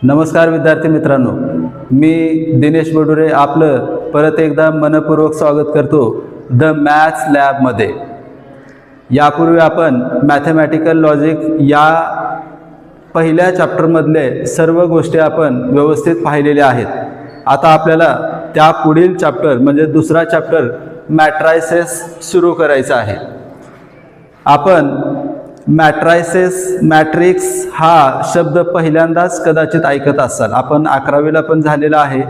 नमस्कार विद्यार्थी मित्रांनो, मी दिनेश बडुरे आपलं परत एकदा मनपूर्वक स्वागत करतो द मॅथ्स लॅबमध्ये। यापूर्वी आपण मॅथमॅटिकल लॉजिक या पहिल्या चॅप्टरमधले सर्व गोष्टी आपण व्यवस्थित पाहिलेल्या आहेत। आता आपल्याला त्या पुढील चॅप्टर म्हणजे दुसरा चॅप्टर मॅट्रायसेस सुरू करायचा आहे। आपण मॅट्रिक्स हा शब्द पहिल्यांदाच कदाचित ऐकत असाल। आपण 11वीला पण झालेला आहे।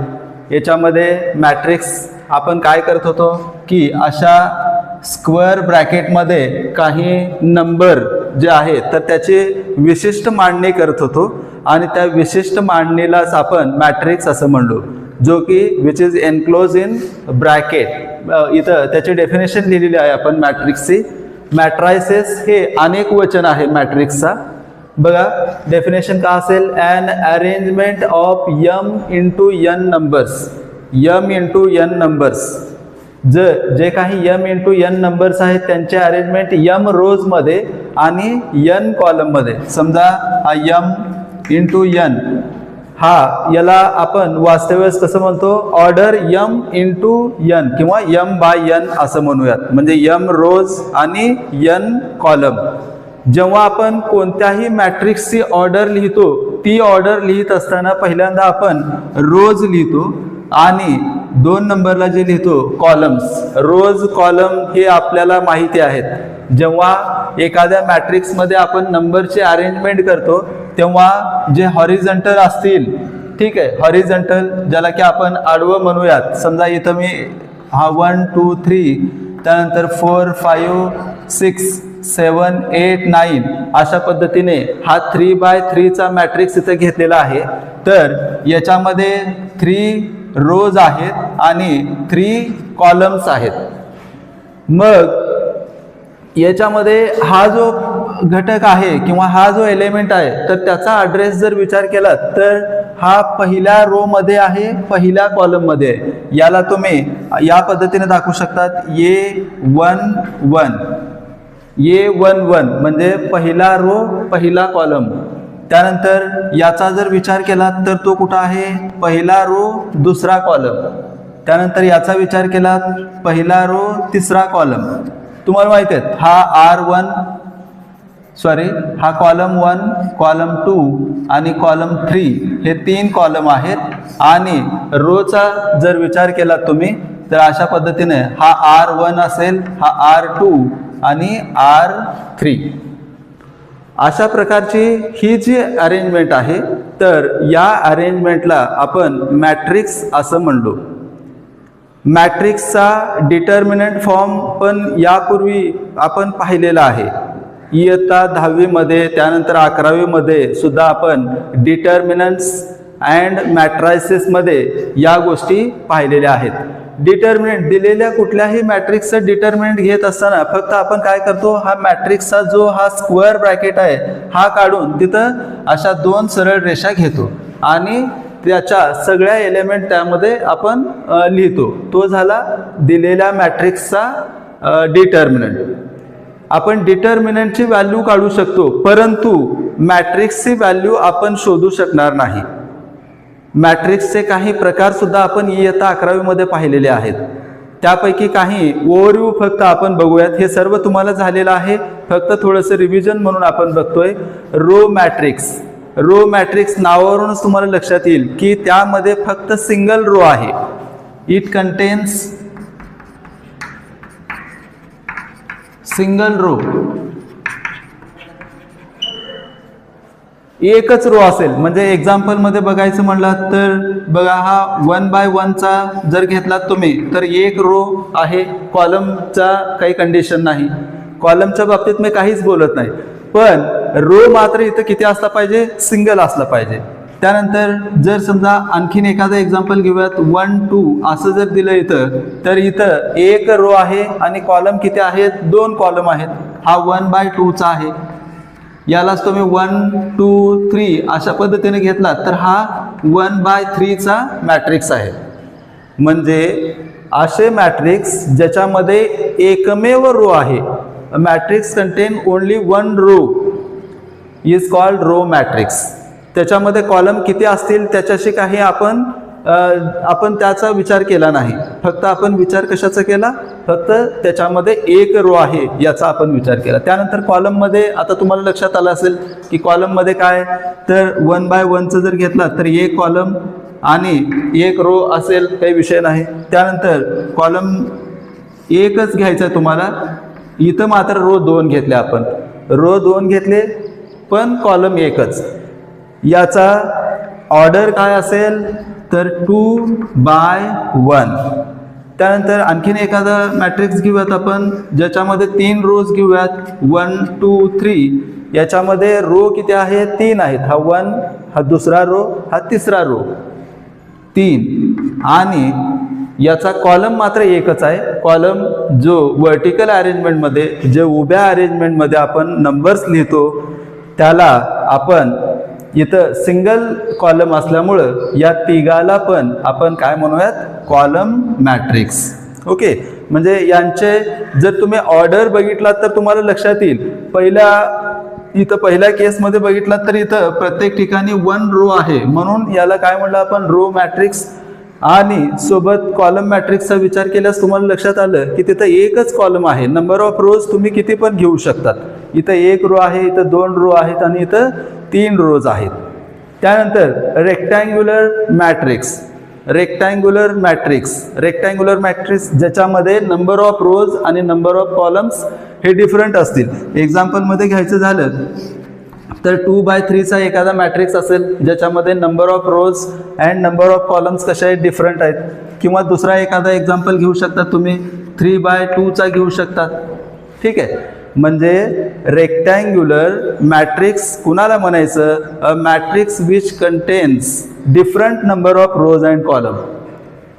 याच्यामध्ये मॅट्रिक्स आपण काय करत होतो की अशा स्क्वेअर ब्रॅकेटमध्ये काही नंबर जे आहेत तर त्याची विशिष्ट मांडणी करत होतो आणि त्या विशिष्ट मांडणीलाच आपण मॅट्रिक्स असं म्हणलो, जो की which is enclose in bracket. इथं त्याची डेफिनेशन लिहिलेली आहे आपण मॅट्रिक्सची। मॅट्रायसेस हे अनेक वचन आहे मॅट्रिक्सचा। बघा डेफिनेशन का असेल, an arrangement of m into n numbers. m into n numbers, जे काही m इंटू n नंबर्स आहेत त्यांचे अरेंजमेंट m रोजमध्ये आणि n कॉलममध्ये। समजा हा m इंटू n हा याला आपण वास्तव्यात कसं म्हणतो, ऑर्डर m इंटू n किंवा m बाय n असं म्हणूयात, म्हणजे m रोज आणि n कॉलम। जेव्हा आपण कोणत्याही मॅट्रिक्सची ऑर्डर लिहितो, ती ऑर्डर लिहित असताना पहिल्यांदा आपण रोज लिहितो आणि 2 नंबरला जे लिहितो कॉलम्स। रोज कॉलम हे आपल्याला माहिती आहेत। जेव्हा एखाद्या मॅट्रिक्समध्ये आपण नंबरचे अरेंजमेंट करतो तेव्हा जे हॉरिझॉन्टल असतील, ठीक आहे, हॉरिझॉन्टल ज्याला की आपण आडवं म्हणूयात। समजा इथं मी हा 1 2 3 त्यानंतर 4 5 6 7 8 9 अशा पद्धतीने हा 3x3 चा मॅट्रिक्स इथं घेतलेला आहे। तर याच्यामध्ये 3 रोज आहेत आणि 3 कॉलम्स आहेत। मग याच्यामध्ये हा जो घटक आहे किंवा हा जो एलिमेंट आहे तर त्याचा ॲड्रेस जर विचार केला तर हा पहिल्या रो मध्ये आहे, पहिल्या कॉलम मध्ये आहे। याला तुम्ही या पद्धतीने दाखवू शकतात, A11 A11 म्हणजे पहिला रो पहिला कॉलम। त्यानंतर याचा जर विचार केला तर तो कुठं आहे, पहिला रो दुसरा कॉलम। त्यानंतर याचा विचार केला पहिला रो तिसरा कॉलम। तुम्हाला माहिती आहे हा कॉलम 1 कॉलम 2 आणि कॉलम 3 हे 3 कॉलम आहेत। आणि रोचा जर विचार केला तुम्ही तर अशा पद्धतीने हा R1 असेल, हा R2 आणि R3 अशा प्रकारची ही जी अरेंजमेंट आहे तर या अरेंजमेंटला आपण मॅट्रिक्स असं म्हणलो। मॅट्रिक्सचा डिटर्मिनंट फॉर्म पण यापूर्वी आपण पाहिलेला आहे। इयत्ता 10वी मध्ये त्यानंतर 11वी मध्ये सुद्धा आपण डिटर्मिनंट्स अँड मॅट्रायसेस मध्ये या गोष्टी पाहिलेल्या आहेत। डिटर्मिनंट दिलेल्या कुठल्याही मॅट्रिक्सचं डिटर्मिनंट घेत असताना फक्त आपण काय करतो, हा मॅट्रिक्सचा जो हा स्क्वेअर ब्रॅकेट आहे हा काढून तिथं अशा 2 सरळ रेषा घेतो आणि त्याच्या सगळ्या एलिमेंट त्यामध्ये आपण लिहितो। तो झाला दिलेल्या मॅट्रिक्सचा डिटर्मिनंट। आपण डिटर्मिनंटची व्हॅल्यू काढू शकतो, परंतु मॅट्रिक्सची व्हॅल्यू आपण शोधू शकणार नाही। मॅट्रिक्सचे काही प्रकार सुद्धा आपण इयत्ता 11वी मध्ये पाहिलेले आहेत। त्यापैकी काही ओव्हरव्ह्यू फक्त आपण बघूयात। हे सर्व तुम्हाला झालेलं आहे, फक्त थोडंसं रिव्हिजन म्हणून आपण बघतोय। रो मॅट्रिक्स नावावरूनच तुम्हाला लक्षात येईल की त्यामध्ये फक्त सिंगल रो आहे। इट कंटेन्स सिंगल रो, एकच रो असेल। म्हणजे एक्झाम्पल मध्ये बघायचं म्हणलं तर बघा हा 1x1 चा जर घेतला तुम्ही तर एक रो आहे, कॉलमचा काही कंडिशन नाही। कॉलमच्या बाबतीत मी काहीच बोलत नाही, पण रो मात्र इथं किती असला पाहिजे, सिंगल असला पाहिजे। त्यानंतर जर समजा आणखीन एखादं एक्झाम्पल घेऊयात, 1 2 असं जर दिलं इथं तर इथं एक रो आहे आणि कॉलम किती आहेत, 2 कॉलम आहेत। हा 1/2 चा आहे। यालाच तुम्ही 1 2 3 अशा पद्धतीने घेतला तर हा 1/3 चा मॅट्रिक्स आहे। म्हणजे असे मॅट्रिक्स ज्याच्यामध्ये एकमेव रो आहे, matrix contain only 1 row is called row matrix. त्याच्यामध्ये कॉलम किती असतील त्याच्याशी काही आपण त्याचा विचार केला नाही. फक्त आपण विचार कशाचा केला, फक्त त्याच्यामध्ये एक रो आहे याचा आपण विचार केला. त्यानंतर कॉलममध्ये आता तुम्हाला लक्षात आलं असेल की कॉलममध्ये काय, तर 1 बाय 1चं जर घेतला तर एक कॉलम आणि एक रो असेल, काही विषय नाही. त्यानंतर कॉलम एकच घ्यायचा आहे तुम्हाला, इथं मात्र रो 2 घेतले, आपण रो 2 घेतले पण कॉलम एकच. याचा ऑर्डर काय असेल तर 2 बाय 1. त्यानंतर आणखीन एखादा मॅट्रिक्स घेऊयात आपण, ज्याच्यामध्ये 3 रोज घेऊयात, 1 2 3. याच्यामध्ये रो किती आहे, 3 आहेत. हा 1, हा दुसरा रो, हा तिसरा रो, 3. आणि याचा कॉलम मात्र एकच आहे. कॉलम जो वर्टिकल अरेंजमेंटमध्ये, जे उभ्या अरेंजमेंटमध्ये आपण नंबर्स लिहितो त्याला आपण इथं सिंगल कॉलम असल्यामुळं या तिघाला पण आपण काय म्हणूयात, कॉलम मॅट्रिक्स. ओके, म्हणजे यांचे जर तुम्ही ऑर्डर बघितलात तर तुम्हाला लक्षात येईल. पहिल्या केसमध्ये बघितलात तर इथं प्रत्येक ठिकाणी 1 रो आहे, म्हणून याला काय म्हणलं आपण, रो मॅट्रिक्स. आणि सोबत कॉलम मॅट्रिक्सचा विचार केल्यास तुम्हाला लक्षात आलं की तिथं एकच कॉलम आहे. नंबर ऑफ रोज तुम्ही किती पण घेऊ शकतात. इथं 1 रो आहे, इथं 2 रो आहेत आणि इथं 3 रोज आहेत. त्यानंतर रेक्टँग्युलर मॅट्रिक्स. रेक्टँग्युलर मॅट्रिक्स ज्याच्यामध्ये नंबर ऑफ रोज आणि नंबर ऑफ कॉलम्स हे डिफरंट असतील. एक्झाम्पलमध्ये घ्यायचं झालं तर 2 बाय 3चा एखादा मॅट्रिक्स असेल ज्याच्यामध्ये number of rows and number of columns कशा आहेत, डिफरंट आहेत. किंवा दुसरा एखादा एक्झाम्पल घेऊ शकतात तुम्ही, 3 बाय 2चा घेऊ शकतात. ठीक आहे, म्हणजे रेक्टँग्युलर मॅट्रिक्स कुणाला म्हणायचं, a matrix which contains different number of rows and column.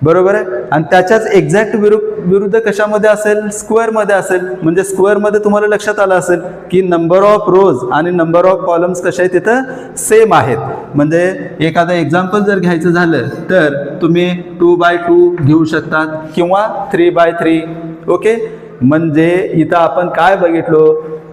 बरोबर आहे. आणि त्याच्याच एक्झॅक्ट विरुद्ध कशामध्ये असेल, स्क्वेअरमध्ये असेल. म्हणजे स्क्वेअरमध्ये तुम्हाला लक्षात आलं असेल की नंबर ऑफ रोज आणि नंबर ऑफ कॉलम्स कशा आहेत, तिथं सेम आहेत. म्हणजे एखादं एक्झाम्पल जर घ्यायचं झालं तर तुम्ही 2 बाय 2 घेऊ शकतात किंवा 3 बाय 3. ओके, म्हणजे इथं आपण काय बघितलो,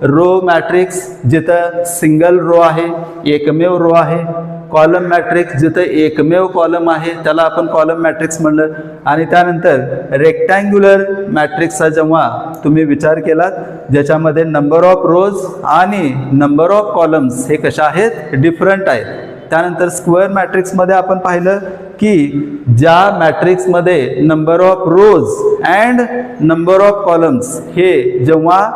रो मॅट्रिक्स जिथं सिंगल रो आहे, एकमेव रो आहे. कॉलम मॅट्रिक्स जिथं एकमेव कॉलम आहे त्याला आपण कॉलम मॅट्रिक्स म्हणलं. आणि त्यानंतर रेक्टँग्युलर मॅट्रिक्सचा जेव्हा तुम्ही विचार केलात ज्याच्यामध्ये नंबर ऑफ रोज आणि नंबर ऑफ कॉलम्स हे कशा आहेत, डिफरंट आहेत. त्यानंतर स्क्वेअर मॅट्रिक्समध्ये आपण पाहिलं की ज्या मॅट्रिक्समध्ये number of rows and number of columns हे जेव्हा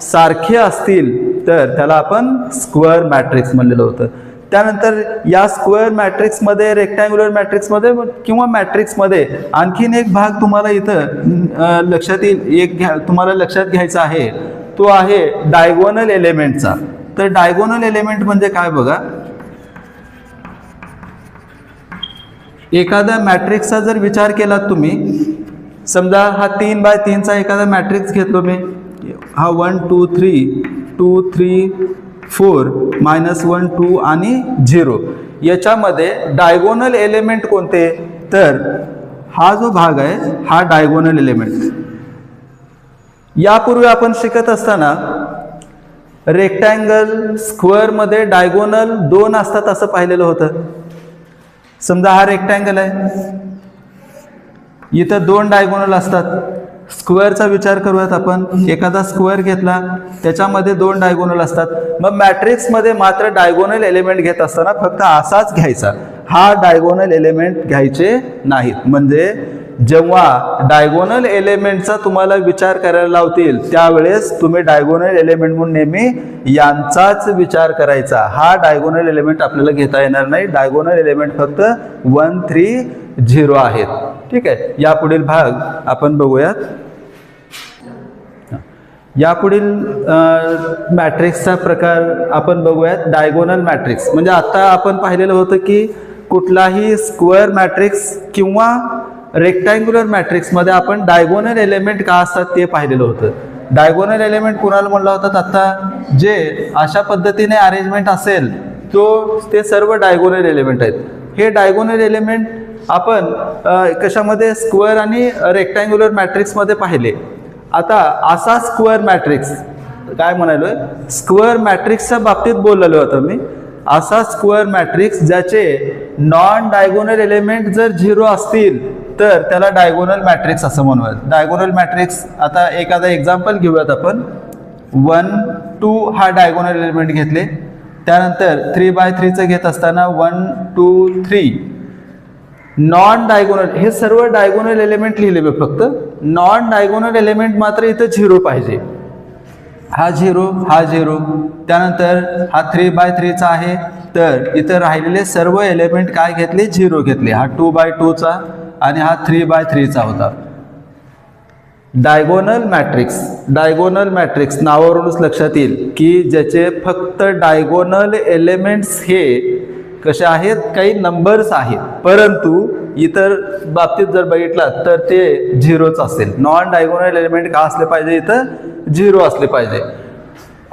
सारखे असतील तर त्याला आपण स्क्वेअर मॅट्रिक्स म्हणलेलं होतं. त्यानंतर या स्क्वेअर मॅट्रिक्समध्ये, रेक्टँग्युलर मॅट्रिक्समध्ये किंवा मॅट्रिक्समध्ये आणखीन एक भाग तुम्हाला इथं लक्षात येईल, तुम्हाला लक्षात घ्यायचा आहे, तो आहे डायगोनल एलिमेंटचा. तर डायगोनल एलिमेंट म्हणजे काय बघा, एखाद्या मॅट्रिक्सचा जर विचार केला तुम्ही, समजा हा 3 बाय 3चा एखादा मॅट्रिक्स घेतलो मी, हा 1 2 3 2 3 4 -1 2 आणि 0. याच्यामध्ये डायगोनल एलिमेंट कोणते, तर हा जो भाग आहे हा डायगोनल एलिमेंट. यापूर्वी आपण शिकत असताना रेक्टँगल, स्क्वेअरमध्ये डायगोनल 2 असतात असं पाहिलेलं होतं. समजा हा रेक्टँगल आहे, इथं 2 डायगोनल असतात. स्क्वेअरचा विचार करूयात आपण, एखादा स्क्वेअर घेतला त्याच्यामध्ये 2 डायगोनल असतात. मग मॅट्रिक्समध्ये मात्र डायगोनल एलिमेंट घेत असताना फक्त असाच घ्यायचा, हा डायगोनल एलिमेंट घ्यायचे नाहीत. म्हणजे जेव्हा डायगोनल एलिमेंटचा तुम्हाला विचार करायला लावतील त्यावेळेस तुम्ही डायगोनल एलिमेंट म्हणून नेहमी यांचाच विचार करायचा. हा डायगोनल एलिमेंट आपल्याला घेता येणार नाही. डायगोनल एलिमेंट फक्त 1 3 0 आहेत. ठीक आहे, यापुढील भाग आपण बघूयात. यापुढील मॅट्रिक्सचा प्रकार आपण बघूयात, डायगोनल मॅट्रिक्स. म्हणजे आता आपण पाहिलेलं होतं की कुठलाही स्क्वेअर मॅट्रिक्स किंवा रेक्टँग्युलर मॅट्रिक्समध्ये आपण डायगोनल एलिमेंट का असतात ते पाहिलेलं होतं. डायगोनल एलिमेंट कुणाला म्हणलं होतं, आता जे अशा पद्धतीने अरेंजमेंट असेल ते सर्व डायगोनल एलिमेंट आहेत. हे डायगोनल एलिमेंट आपण कशामध्ये, स्क्वेअर आणि रेक्टँग्युलर मॅट्रिक्समध्ये पाहिले. आता असा स्क्वेअर मॅट्रिक्स काय म्हणालोय, स्क्वेअर मॅट्रिक्सच्या बाबतीत बोललेलो होतो मी. असा स्क्वेअर मॅट्रिक्स ज्याचे नॉन डायगोनल एलिमेंट जर 0 असतील तर त्याला डायगोनल मॅट्रिक्स असं म्हणूयात. डायगोनल मॅट्रिक्स आता एखादा एक्झाम्पल घेऊयात आपण. 1 2 हा डायगोनल एलिमेंट घेतले, त्यानंतर 3x3चं घेत असताना 1 2 3 नॉन डायगोनल, हे सर्व डायगोनल एलिमेंट लिहिले मी फक्त. नॉन डायगोनल एलिमेंट मात्र इथं 0 पाहिजे. हा 0 हा 0, त्यानंतर हा 3x3चा आहे तर इथं राहिलेले सर्व एलिमेंट काय घेतले 0 घेतले. हा 2x2चा आणि हा 3x3चा होता. डायगोनल मॅट्रिक्स, डायगोनल मॅट्रिक्स नावावरूनच लक्षात येईल की ज्याचे फक्त डायगोनल एलिमेंट्स हे कसे आहेत, काही नंबर्स आहेत, परंतु इतर बाबतीत जर बघितला तर ते 0च असेल. नॉन डायगोनल एलिमेंट का असले पाहिजे, इथं 0 असले पाहिजे.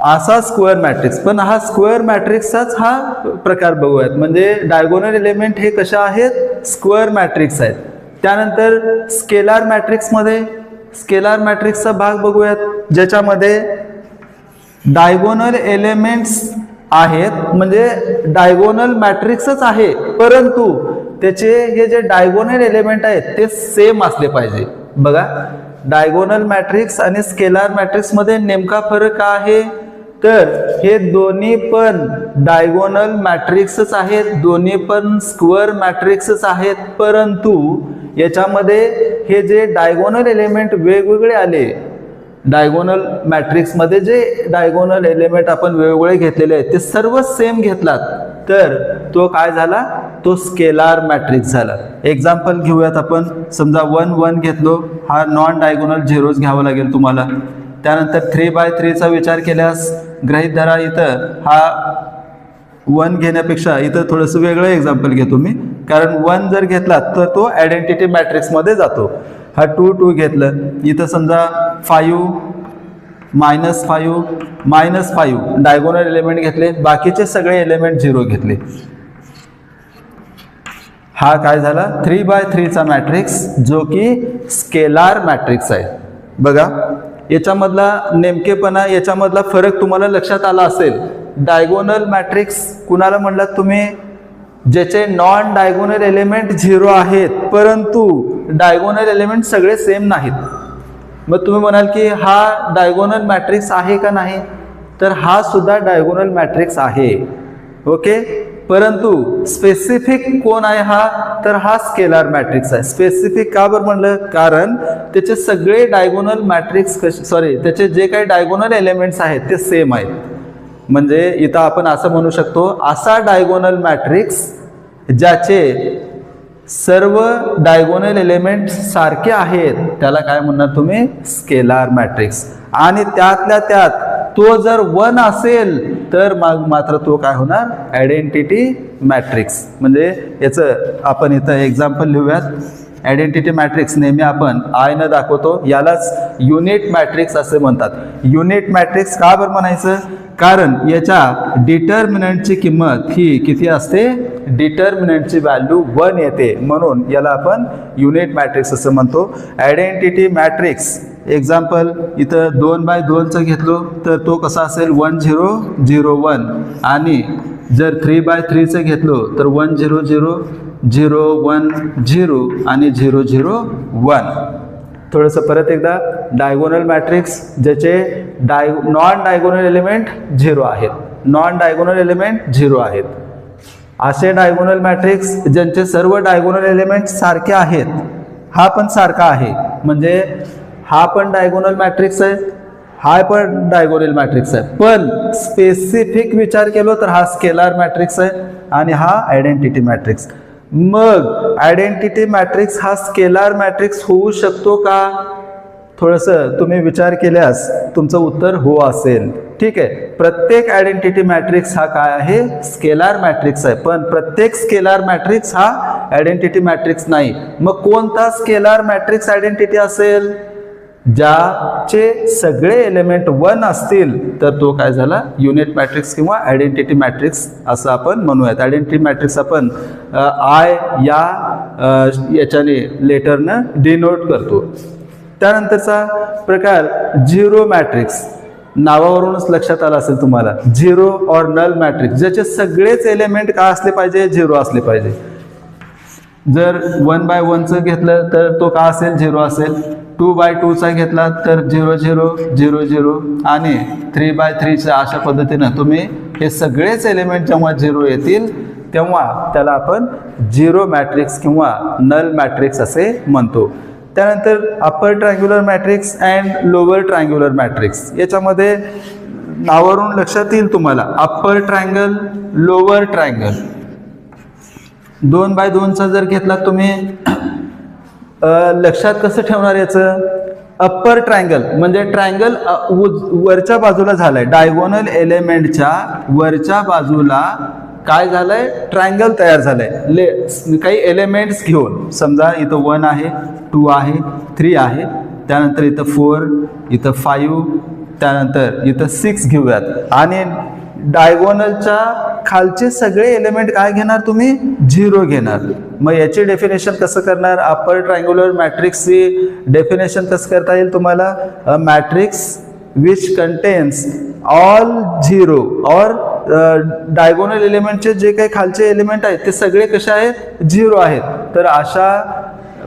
असा स्क्वेअर मॅट्रिक्स. पण हा स्क्वेअर मॅट्रिक्सचाच हा प्रकार बघूयात. म्हणजे डायगोनल एलिमेंट हे कशा आहेत, स्क्वेअर मॅट्रिक्स आहेत. त्यानंतर स्केलार मॅट्रिक्समध्ये स्केलार मॅट्रिक्सचा भाग बघूयात, ज्याच्यामध्ये डायगोनल एलिमेंट्स आहेत, म्हणजे डायगोनल मॅट्रिक्सच आहे, परंतु त्याचे हे जे डायगोनल एलिमेंट आहेत ते सेम असले पाहिजे. बघा, डायगोनल मॅट्रिक्स आणि स्केलार मॅट्रिक्स मध्ये नेमका फरक काय आहे, तर हे दोन्ही पण डायगोनल मॅट्रिक्सच आहेत, दोन्ही पण स्क्वेअर मॅट्रिक्सच आहेत, परंतु याच्यामध्ये हे जे डायगोनल एलिमेंट वेगवेगळे आले, डायगोनल मॅट्रिक्स मध्ये जे डायगोनल एलिमेंट आपण वेगवेगळे घेतलेले आहेत ते सर्व सेम घेतलात तर तो काय झाला, तो स्केलार मॅट्रिक्स झाला. एक्झाम्पल घेऊयात आपण. समजा 1 1 घेतलो, हा नॉन डायगोनल 0च घ्यावा लागेल तुम्हाला. त्यानंतर 3x3चा विचार केल्यास गृहीत धरा, इथं हा 1 घेण्यापेक्षा इथं थोडंसं वेगळं एक्झाम्पल घेतो मी, कारण 1 जर घेतला तर तो आयडेंटिटी मॅट्रिक्स मध्ये जातो. हा 2 2 घेतलं, इथं समजा 5 -5 -5 डायगोनल एलिमेंट घेतले, बाकीचे सगळे एलिमेंट 0 घेतले. हा काय झाला, 3x3चा मॅट्रिक्स, जो की स्केलार मॅट्रिक्स आहे. बघा, याच्यामधला नेमकेपणा, याच्यामधला फरक तुम्हाला लक्षात आला असेल. डायगोनल मॅट्रिक्स कुणाला म्हणलात तुम्ही, ज्याचे नॉन डायगोनल एलिमेंट 0 आहेत, परंतु डायगोनल एलिमेंट सगळे सेम नाहीत. मग तुम्ही म्हणाल की हा डायगोनल मॅट्रिक्स आहे का नाही, तर हा सुद्धा डायगोनल मॅट्रिक्स आहे. ओके, परंतु स्पेसिफिक कोण आहे हा, तर हा स्केलार मॅट्रिक्स आहे. स्पेसिफिक का बरं म्हणलं, कारण त्याचे सगळे डायगोनल मॅट्रिक्स त्याचे जे काही डायगोनल एलिमेंट्स आहेत ते सेम आहेत. म्हणजे इथं आपण असं म्हणू शकतो, असा डायगोनल मॅट्रिक्स ज्याचे सर्व डायगोनल एलिमेंट सारखे आहेत त्याला काय म्हणणार तुम्ही, स्केलार मॅट्रिक्स. आणि त्यातल्या त्यात तो जर 1 असेल तर मग मात्र तो काय होणार, आयडेंटिटी मॅट्रिक्स. म्हणजे याचं आपण इथं एक्झाम्पल लिहूयात. आयडेंटिटी मॅट्रिक्स नेहमी आपण आय न दाखवतो, यालाच युनिट मॅट्रिक्स असे म्हणतात. युनिट मॅट्रिक्स का बरं म्हणायचं, कारण याच्या डिटर्मिनंटची किंमत ही किती असते, डिटर्मिनंटची व्हॅल्यू 1 येते, म्हणून याला आपण युनिट मॅट्रिक्स असं म्हणतो. आयडेंटिटी मॅट्रिक्स एक्झाम्पल इथं 2x2चं घेतलो तर तो कसा असेल, 1 0 0 1. आणि जर 3x3चं घेतलो तर 1 0 0 0 1 0 आणि 0 0 1. थोडंसं परत एकदा, डायगोनल मॅट्रिक्स ज्याचे नॉन डायगोनल एलिमेंट 0 आहेत, नॉन डायगोनल एलिमेंट 0 आहेत. असे डायगोनल मॅट्रिक्स ज्यांचे सर्व डायगोनल एलिमेंट सारखे आहेत. हा पण सारखा आहे, म्हणजे हा पण डायगोनल मॅट्रिक्स आहे, हा पण डायगोनल मॅट्रिक्स आहे, पण स्पेसिफिक विचार केलो तर हा स्केलार मॅट्रिक्स आहे आणि हा आयडेंटिटी मॅट्रिक्स. मग आयडेंटिटी मॅट्रिक्स हा स्केलार मॅट्रिक्स होऊ शकतो का, थोडंसं तुम्ही विचार केल्यास तुमचं उत्तर हो असेल. ठीक आहे, प्रत्येक आयडेंटिटी मॅट्रिक्स हा काय आहे, स्केलार मॅट्रिक्स आहे, पण प्रत्येक स्केलार मॅट्रिक्स हा आयडेंटिटी मॅट्रिक्स नाही. मग कोणता स्केलार मॅट्रिक्स आयडेंटिटी असेल, ज्याचे सगळे एलिमेंट 1 असतील तर तो काय झाला, युनिट मॅट्रिक्स किंवा आयडेंटिटी मॅट्रिक्स असं आपण म्हणूयात. आयडेंटिटी मॅट्रिक्स आपण आय याच्याने लेटरनं डिनोट करतो. त्यानंतरचा प्रकार झिरो मॅट्रिक्स. नावावरूनच लक्षात आलं असेल तुम्हाला, झिरो ऑर नल मॅट्रिक्स, ज्याचे सगळेच एलिमेंट काय असले पाहिजे, झिरो असले पाहिजे. जर 1/1चं घेतलं तर तो का असेल, झिरो असेल. 2/2चा घेतला तर 0 0 0 0 आणि 3/3चा अशा पद्धतीनं तुम्ही हे सगळेच एलिमेंट जेव्हा झिरो येतील तेव्हा त्याला आपण झिरो मॅट्रिक्स किंवा नल मॅट्रिक्स असे म्हणतो. त्यानंतर upper triangular matrix and lower triangular matrix. याच्यामध्ये नावावरून लक्षात येईल तुम्हाला, अप्पर ट्रायंगल, लोअर ट्रायंगल. 2/2चा जर घेतला तुम्ही, लक्षात कसं ठेवणार याचं, अप्पर ट्रायंगल म्हणजे ट्रायंगल वरच्या बाजूला झालाय, डायगोनल एलिमेंटच्या वरच्या बाजूला काय झालंय, ट्रायंगल तयार झालंय काही एलिमेंट्स घेऊन. समजा इथं 1 आहे, 2 आहे, 3 आहे, त्यानंतर इथं 4, इथं 5, त्यानंतर इथं 6 घेऊयात आणि डायगोनलच्या खालचे सगळे एलिमेंट काय घेणार तुम्ही, झिरो घेणार. मग याची डेफिनेशन कसं करणार, अप्पर ट्रायंग्युलर मॅट्रिक्सची डेफिनेशन कसं करता येईल तुम्हाला, a matrix which contains all zero or diagonal एलिमेंटचे जे काही खालचे एलिमेंट आहेत ते सगळे कसे आहेत, झिरो आहेत. तर अशा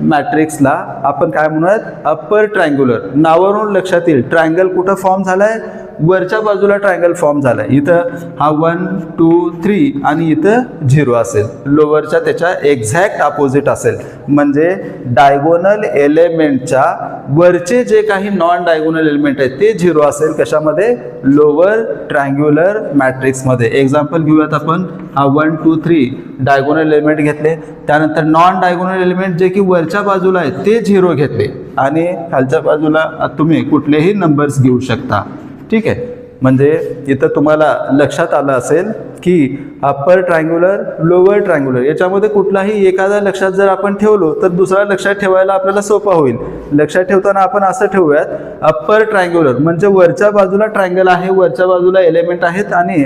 मॅट्रिक्सला आपण काय म्हणूयात, अप्पर ट्रायंग्युलर. नावावरून लक्षात येईल, ट्रायंगल कुठं फॉर्म झालाय, वरच्या बाजूला ट्रायंगल फॉर्म झालाय. इथं हा 1 2 3 आणि इथं 0 असेल, लोअरच्या त्याच्या एक्झॅक्ट अपोजिट असेल. म्हणजे डायगोनल एलिमेंटच्या वरचे जे काही नॉन डायगोनल एलिमेंट आहेत ते 0 असेल. कशामध्ये, लोअर ट्रायंग्युलर मॅट्रिक्समध्ये. एक्झाम्पल घेऊयात आपण, हा 1 2 3 डायगोनल एलिमेंट घेतले, त्यानंतर नॉन डायगोनल एलिमेंट जे की वरच्या बाजूला आहेत ते 0 घेतले आणि खालच्या बाजूला तुम्ही कुठलेही नंबर्स घेऊ शकता. ठीक आहे, म्हणजे इथं तुम्हाला लक्षात आलं असेल की अप्पर ट्रायंग्युलर, लोअर ट्रायंग्युलर याच्यामध्ये कुठलाही एखादा लक्षात जर आपण ठेवलो तर दुसरा लक्षात ठेवायला आपल्याला सोपा होईल. लक्षात ठेवताना आपण असं ठेवूयात, अप्पर ट्रायंग्युलर म्हणजे वरच्या बाजूला ट्रायंगल आहे, वरच्या बाजूला एलिमेंट आहेत आणि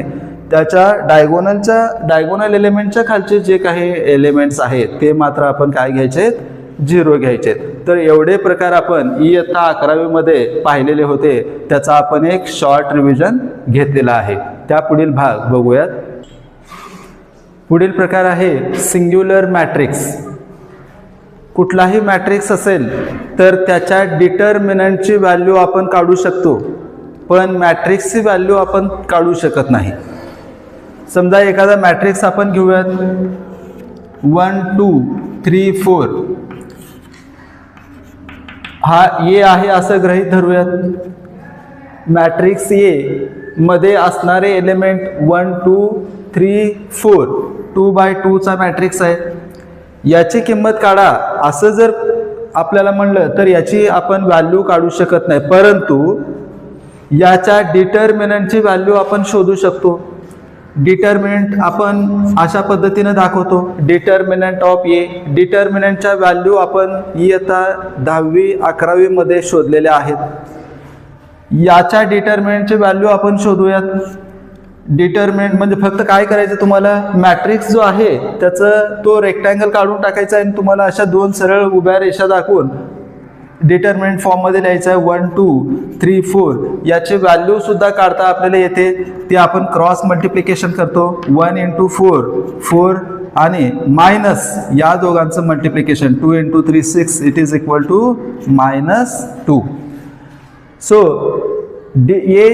त्याच्या डायगोनल एलिमेंटच्या खालचे जे काही एलिमेंट्स आहेत ते मात्र आपण काय घ्यायचे, झिरो घ्यायचे. तर एवढे प्रकार आपण इयत्ता 11वीमध्ये पाहिलेले होते, त्याचा आपण एक शॉर्ट रिव्हिजन घेतलेला आहे. त्या पुढील भाग बघूयात. पुढील प्रकार आहे सिंग्युलर मॅट्रिक्स. कुठलाही मॅट्रिक्स असेल तर त्याच्या डिटर्मिनंटची व्हॅल्यू आपण काढू शकतो, पण मॅट्रिक्सची व्हॅल्यू आपण काढू शकत नाही. समजा एखादा मॅट्रिक्स आपण घेऊयात, 1 2 3 4, हा ए आहे असं गृहीत धरूयात. मॅट्रिक्स ए मध्ये असणारे एलिमेंट 1 2 3 4 2/2चा मॅट्रिक्स आहे. याची किंमत काढा असं जर आपल्याला म्हणलं तर याची आपण व्हॅल्यू काढू शकत नाही, परंतु याच्या डिटर्मिनंटची व्हॅल्यू आपण शोधू शकतो. डिटर्मिनंट आपण अशा पद्धतीने दाखवतो, डिटर्मिनंट ऑफ ए. डिटर्मिनंटच्या व्हॅल्यू आपण इयत्ता 10वी 11वीमध्ये शोधलेल्या आहेत. याच्या डिटर्मिनंटची व्हॅल्यू आपण शोधूयात. डिटर्मिनंट म्हणजे फक्त काय करायचं तुम्हाला, मॅट्रिक्स जो आहे त्याचं तो रेक्टँगल काढून टाकायचा आणि तुम्हाला अशा 2 सरळ उभ्या रेषा दाखवून डिटर्मिनंट फॉर्ममध्ये लिहायचं आहे. 1 2 3 4 याची व्हॅल्यू सुद्धा काढता आपल्याला येते. ती आपण क्रॉस मल्टिप्लिकेशन करतो, 1 × 4 4 आणि मायनस या दोघांचं multiplication 2 × 3 6 it is equal to -2. So A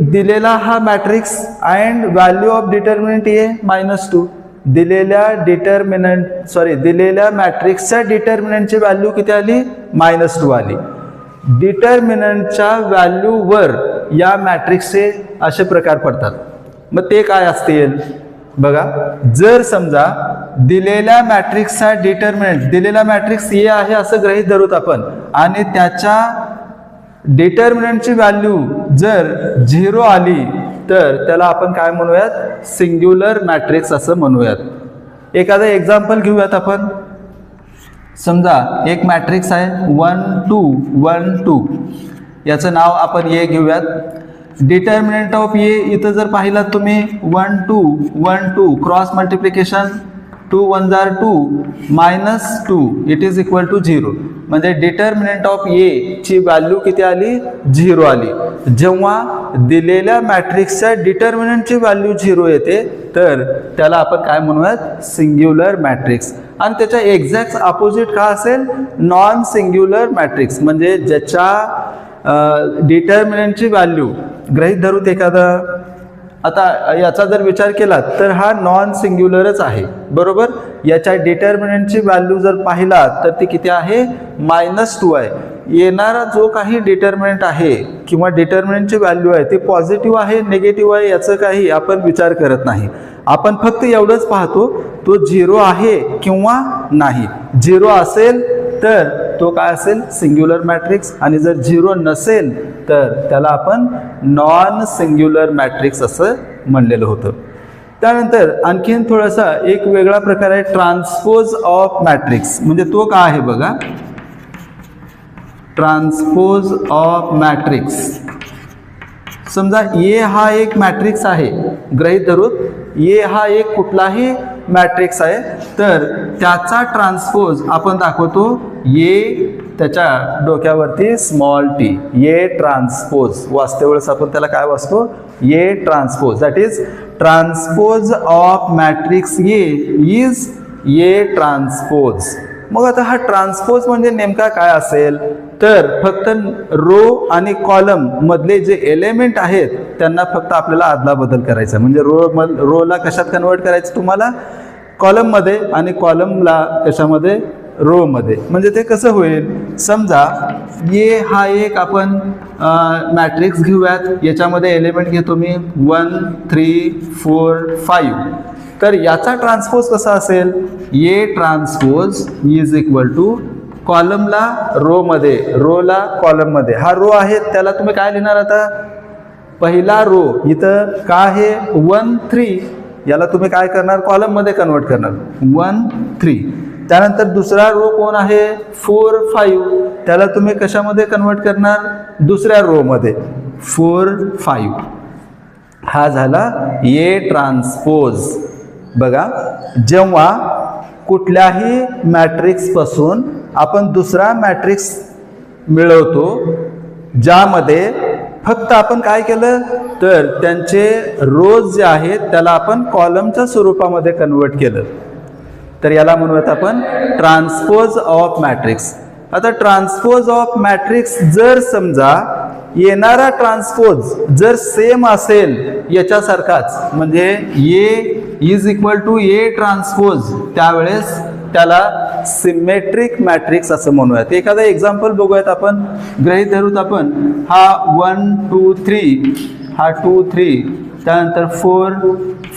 दिलेला हा matrix and value of determinant A -2. दिलेल्या मॅट्रिक्सच्या डिटर्मिनंटची व्हॅल्यू किती आली, -2 आली. डिटर्मिनंटच्या व्हॅल्यूवर या मॅट्रिक्सचे असे प्रकार पडतात. मग ते काय असतील बघा. जर समजा दिलेल्या मॅट्रिक्सचा डिटर्मिनंट, दिलेला मॅट्रिक्स ए आहे असं गृहीत धरूत आपण आणि त्याच्या डिटर्मिनंटची व्हॅल्यू जर 0 आली तर त्याला आपण काय म्हणूयात, सिंग्युलर मॅट्रिक्स असं म्हणूयात. एखादं एक्झाम्पल घेऊयात आपण. समजा एक मॅट्रिक्स आहे 1 2 1 2, याचं नाव आपण ए घेऊयात. डिटर्मिनंट ऑफ ए इथं जर पाहिलात तुम्ही 1 2 1 2 क्रॉस मल्टिप्लिकेशन 2 1 जार 2 minus 2 it is equal to 0. म्हणजे डिटर्मिनंट ऑफ ए ची व्हॅल्यू किती आली? 0 आली. जेव्हा दिलेल्या मॅट्रिक्सच्या डिटर्मिनंटची व्हॅल्यू 0 येते तर त्याला आपण काय म्हणूयात? Singular matrix. आणि त्याच्या एक्झॅक्ट अपोजिट का असेल? Non singular matrix. म्हणजे ज्याच्या डिटर्मिनंटची व्हॅल्यू गृहीत धरूत एखादा, आता याचा जर विचार केला तर हा नॉन सिंग्युलरच आहे, बरोबर. याच्या डिटर्मिनंटची व्हॅल्यू जर पाहिला तर ती किती आहे? -2 आहे. येणारा जो काही डिटर्मिनंट आहे किंवा डिटर्मिनंटची व्हॅल्यू आहे ती पॉझिटिव्ह आहे निगेटिव्ह आहे याचं काही आपण विचार करत नाही. आपण फक्त एवढंच पाहतो तो 0 आहे किंवा नाही. 0 असेल तर तो काय असेल? Singular matrix. आणि जर 0 नसेल तर त्याला आपण नॉन सिंग्युलर मॅट्रिक्स असं म्हणलेलं होतं. त्यानंतर आणखीन थोडासा एक वेगळा प्रकार आहे ट्रान्सपोज ऑफ मॅट्रिक्स. म्हणजे तो काय आहे बघा? Transpose of matrix. समजा ए हा एक मॅट्रिक्स आहे, गृहीत धरू ए हा एक कुठलाही मॅट्रिक्स आहे, तर त्याचा ट्रान्सपोज आपण दाखवतो ए त्याच्या डोक्यावरती स्मॉल टी, ए ट्रान्सपोज. वाचते वेळेस आपण त्याला काय वाचतो? A transpose. That is transpose of matrix A is A transpose. मग आता हा ट्रान्सपोज म्हणजे नेमका काय असेल? तर फक्त रो आणि कॉलम मधले जे एलिमेंट आहेत त्यांना फक्त आपल्याला अदला बदल करायचा. म्हणजे रोला कशात कन्वर्ट करायचं तुम्हाला? कॉलममध्ये, आणि कॉलमला कशामध्ये? रो मध्ये. म्हणजे ते कसं होईल? समजा ए हा एक आपण मॅट्रिक्स घेऊयात, याच्यामध्ये एलिमेंट घेतो मी 1 3 4 5. तर याचा ट्रान्सपोज कसा असेल? A transpose is equal to कॉलमला रो मध्ये, रोला कॉलम मध्ये. हा रो आहे त्याला तुम्ही काय लिहिणार? आता पहिला रो इथं का आहे? 1 3. याला तुम्ही काय करणार? कॉलम मध्ये कन्वर्ट करणार 1 3. त्यानंतर दुसरा रो कोण आहे? 4 5. त्याला तुम्ही कशामध्ये कन्वर्ट करणार? दुसऱ्या रो मध्ये 4 5. हा झाला ए ट्रान्सपोज. बघा, जेव्हा कुठल्याही मॅट्रिक्स पासून आपण दुसरा मॅट्रिक्स मिळवतो ज्यामध्ये फक्त आपण काय केलं तर त्यांचे रोज जे आहेत त्याला आपण कॉलमच्या स्वरूपामध्ये कन्वर्ट केलं, तर याला म्हणूयात आपण ट्रान्सपोज ऑफ मॅट्रिक्स. आता ट्रान्सपोज ऑफ मॅट्रिक्स जर समजा येणारा ट्रान्सपोज जर सेम असेल याच्यासारखाच, म्हणजे A is equal to A transpose, त्यावेळेस त्याला सिमेट्रिक मॅट्रिक्स असं म्हणूयात. एखादा एक्झाम्पल बघूयात आपण. गृहीत धरूत आपण हा 1 2 3, हा 2 3, त्यानंतर 4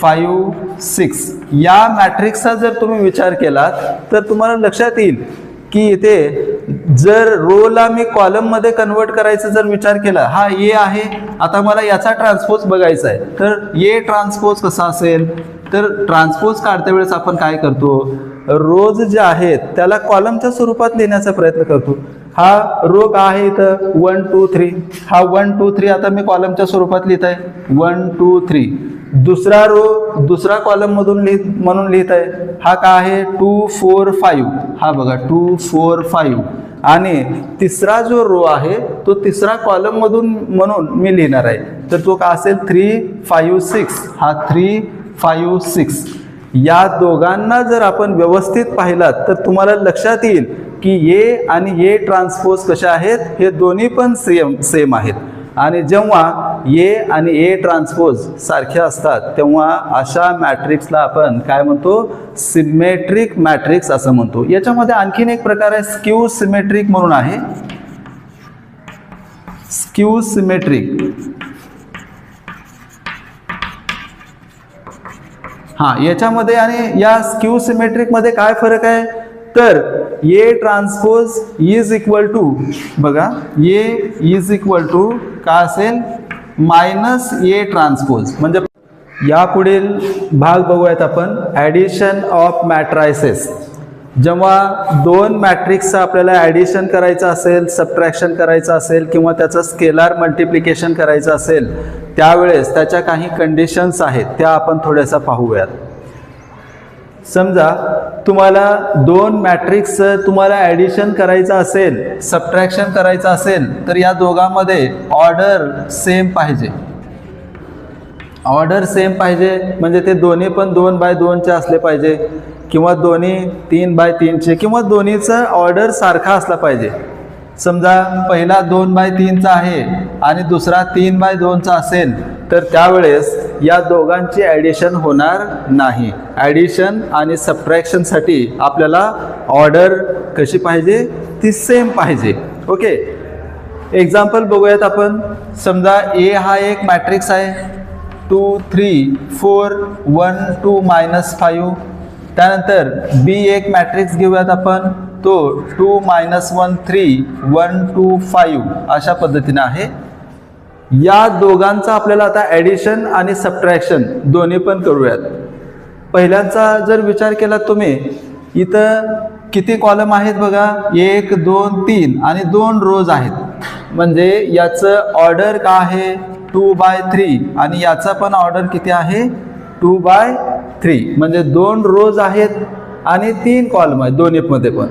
5 6. या मॅट्रिक्सचा जर तुम्ही विचार केलात तर तुम्हाला लक्षात येईल की इथे जर रोला मी कॉलममध्ये कन्वर्ट करायचं जर विचार केला, हा ए आहे, आता मला याचा ट्रान्सपोज बघायचा आहे, तर ए ट्रान्सपोज कसा असेल? तर ट्रान्सपोज काढते वेळेस आपण काय करतो? रोज जे आहेत त्याला कॉलमच्या स्वरूपात लिहिण्याचा प्रयत्न करतो. हा रो का आहे इथं? 1 2 3. हा 1 2 3 आता मी कॉलमच्या स्वरूपात लिहित आहे 1 2 3. दुसरा रो दुसरा कॉलम मधून म्हणून लिहित आहे. हा का आहे? 2 4 5. हा बघा 2 4 5. आणि तिसरा जो रो आहे तो तिसरा कॉलम मधून म्हणून मी लिहिणार आहे, तर तो का असेल? 3 5 6. हा 3 5 6. या दोघांना जर आपण व्यवस्थित पाहिलात तर तुम्हाला लक्षात येईल की ए आणि ए ट्रान्सपोज कशा आहेत? हे दोन्ही पण सेम आहेत. आणि जेव्हा ए आणि ए ट्रान्सपोज सारखे असतात तेव्हा अशा मॅट्रिक्सला आपण काय म्हणतो? सिमेट्रिक मॅट्रिक्स असं म्हणतो. याच्यामध्ये आणखीन एक प्रकार आहे स्क्यू सिमेट्रिक म्हणून आहे. Skew symmetric. हा, याच्यामध्ये आणि या स्क्यू सिमेट्रिक मध्ये काय फरक आहे? तर ए ट्रान्सपोज इज इक्वल टू, बघा ए इज इक्वल टू का असेल? मायनस ए ट्रान्सपोज. म्हणजे यापुढील भाग बघूयात आपण. Addition of matrices. जेव्हा दोन मॅट्रिक्सचं आपल्याला ॲडिशन करायचं असेल, सबट्रॅक्शन करायचं असेल किंवा त्याचं स्केलार मल्टिप्लिकेशन करायचं असेल त्यावेळेस त्याच्या काही कंडिशन्स आहेत त्या आपण थोड्याशा पाहूयात. समजा तुम्हाला दोन मॅट्रिक्स तुम्हाला ॲडिशन करायचं असेल, सबट्रॅक्शन करायचं असेल, तर या दोघांमध्ये ऑर्डर सेम पाहिजे. ऑर्डर सेम पाहिजे म्हणजे ते दोन्ही पण 2x2चे असले पाहिजे, किंवा दोन्ही 3x3चे, किंवा दोन्हीचा ऑर्डर सारखा असला पाहिजे. समजा पहिला 2x3चा आहे आणि दुसरा 3x2चा असेल, तर त्यावेळेस या दोघांची ॲडिशन होणार नाही. ॲडिशन आणि सबट्रॅक्शनसाठी आपल्याला ऑर्डर कशी पाहिजे, ती सेम पाहिजे. ओके, एक्झाम्पल बघूयात आपण. समजा ए हा एक मॅट्रिक्स आहे, 2 3 4 1 2 -5. त्यानंतर बी एक मॅट्रिक्स घेऊयात आपण, तो 2 -1 3 1 2 5 अशा पद्धतीने आहे. या दोघांचा आपल्याला आता ॲडिशन आणि सबट्रॅक्शन दोन्ही पण करूयात. पहिल्यांचा जर विचार केला तुम्ही, इथं किती कॉलम आहेत बघा, 1 2 3 आणि 2 रोज आहेत. म्हणजे याचं ऑर्डर का आहे 2/3 आणि याचा पण ऑर्डर किती आहे 2/3. म्हणजे 2 रोज आहेत आणि 3 कॉलम आहेत दोन्हीमध्ये पण.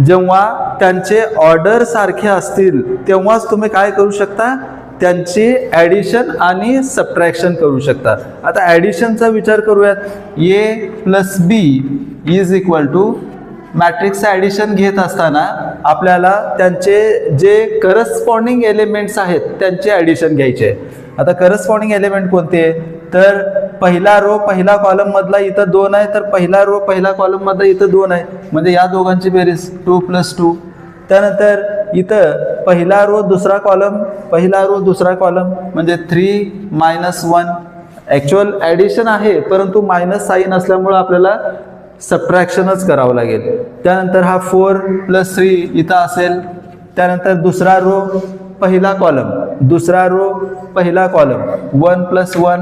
जेव्हा त्यांचे ऑर्डर सारखे असतील तेव्हाच तुम्ही काय करू शकता, त्यांची ॲडिशन आणि सबट्रॅक्शन करू शकता. आता ॲडिशनचा विचार करूयात. A plus B is equal to, मॅट्रिक्सचं ॲडिशन घेत असताना आपल्याला त्यांचे जे करस्पॉन्डिंग एलिमेंट्स आहेत त्यांचे ॲडिशन घ्यायचे. आता करस्पॉन्डिंग एलिमेंट कोणते, तर पहिला रो पहिला कॉलम मधला इथं 2 आहे, तर पहिला रो पहिला कॉलम मधला इथं 2 आहे, म्हणजे या दोघांची बेरीज 2 + 2. त्यानंतर इथं पहिला रो दुसरा कॉलम, पहिला रो दुसरा कॉलम, म्हणजे 3 - 1. ॲक्च्युअल ॲडिशन आहे परंतु मायनस साईन असल्यामुळं आपल्याला सबट्रॅक्शनच करावं लागेल. त्यानंतर हा 4 + 3 इथं असेल. त्यानंतर दुसरा रो पहिला कॉलम, दुसरा रो पहिला कॉलम, 1 + 1.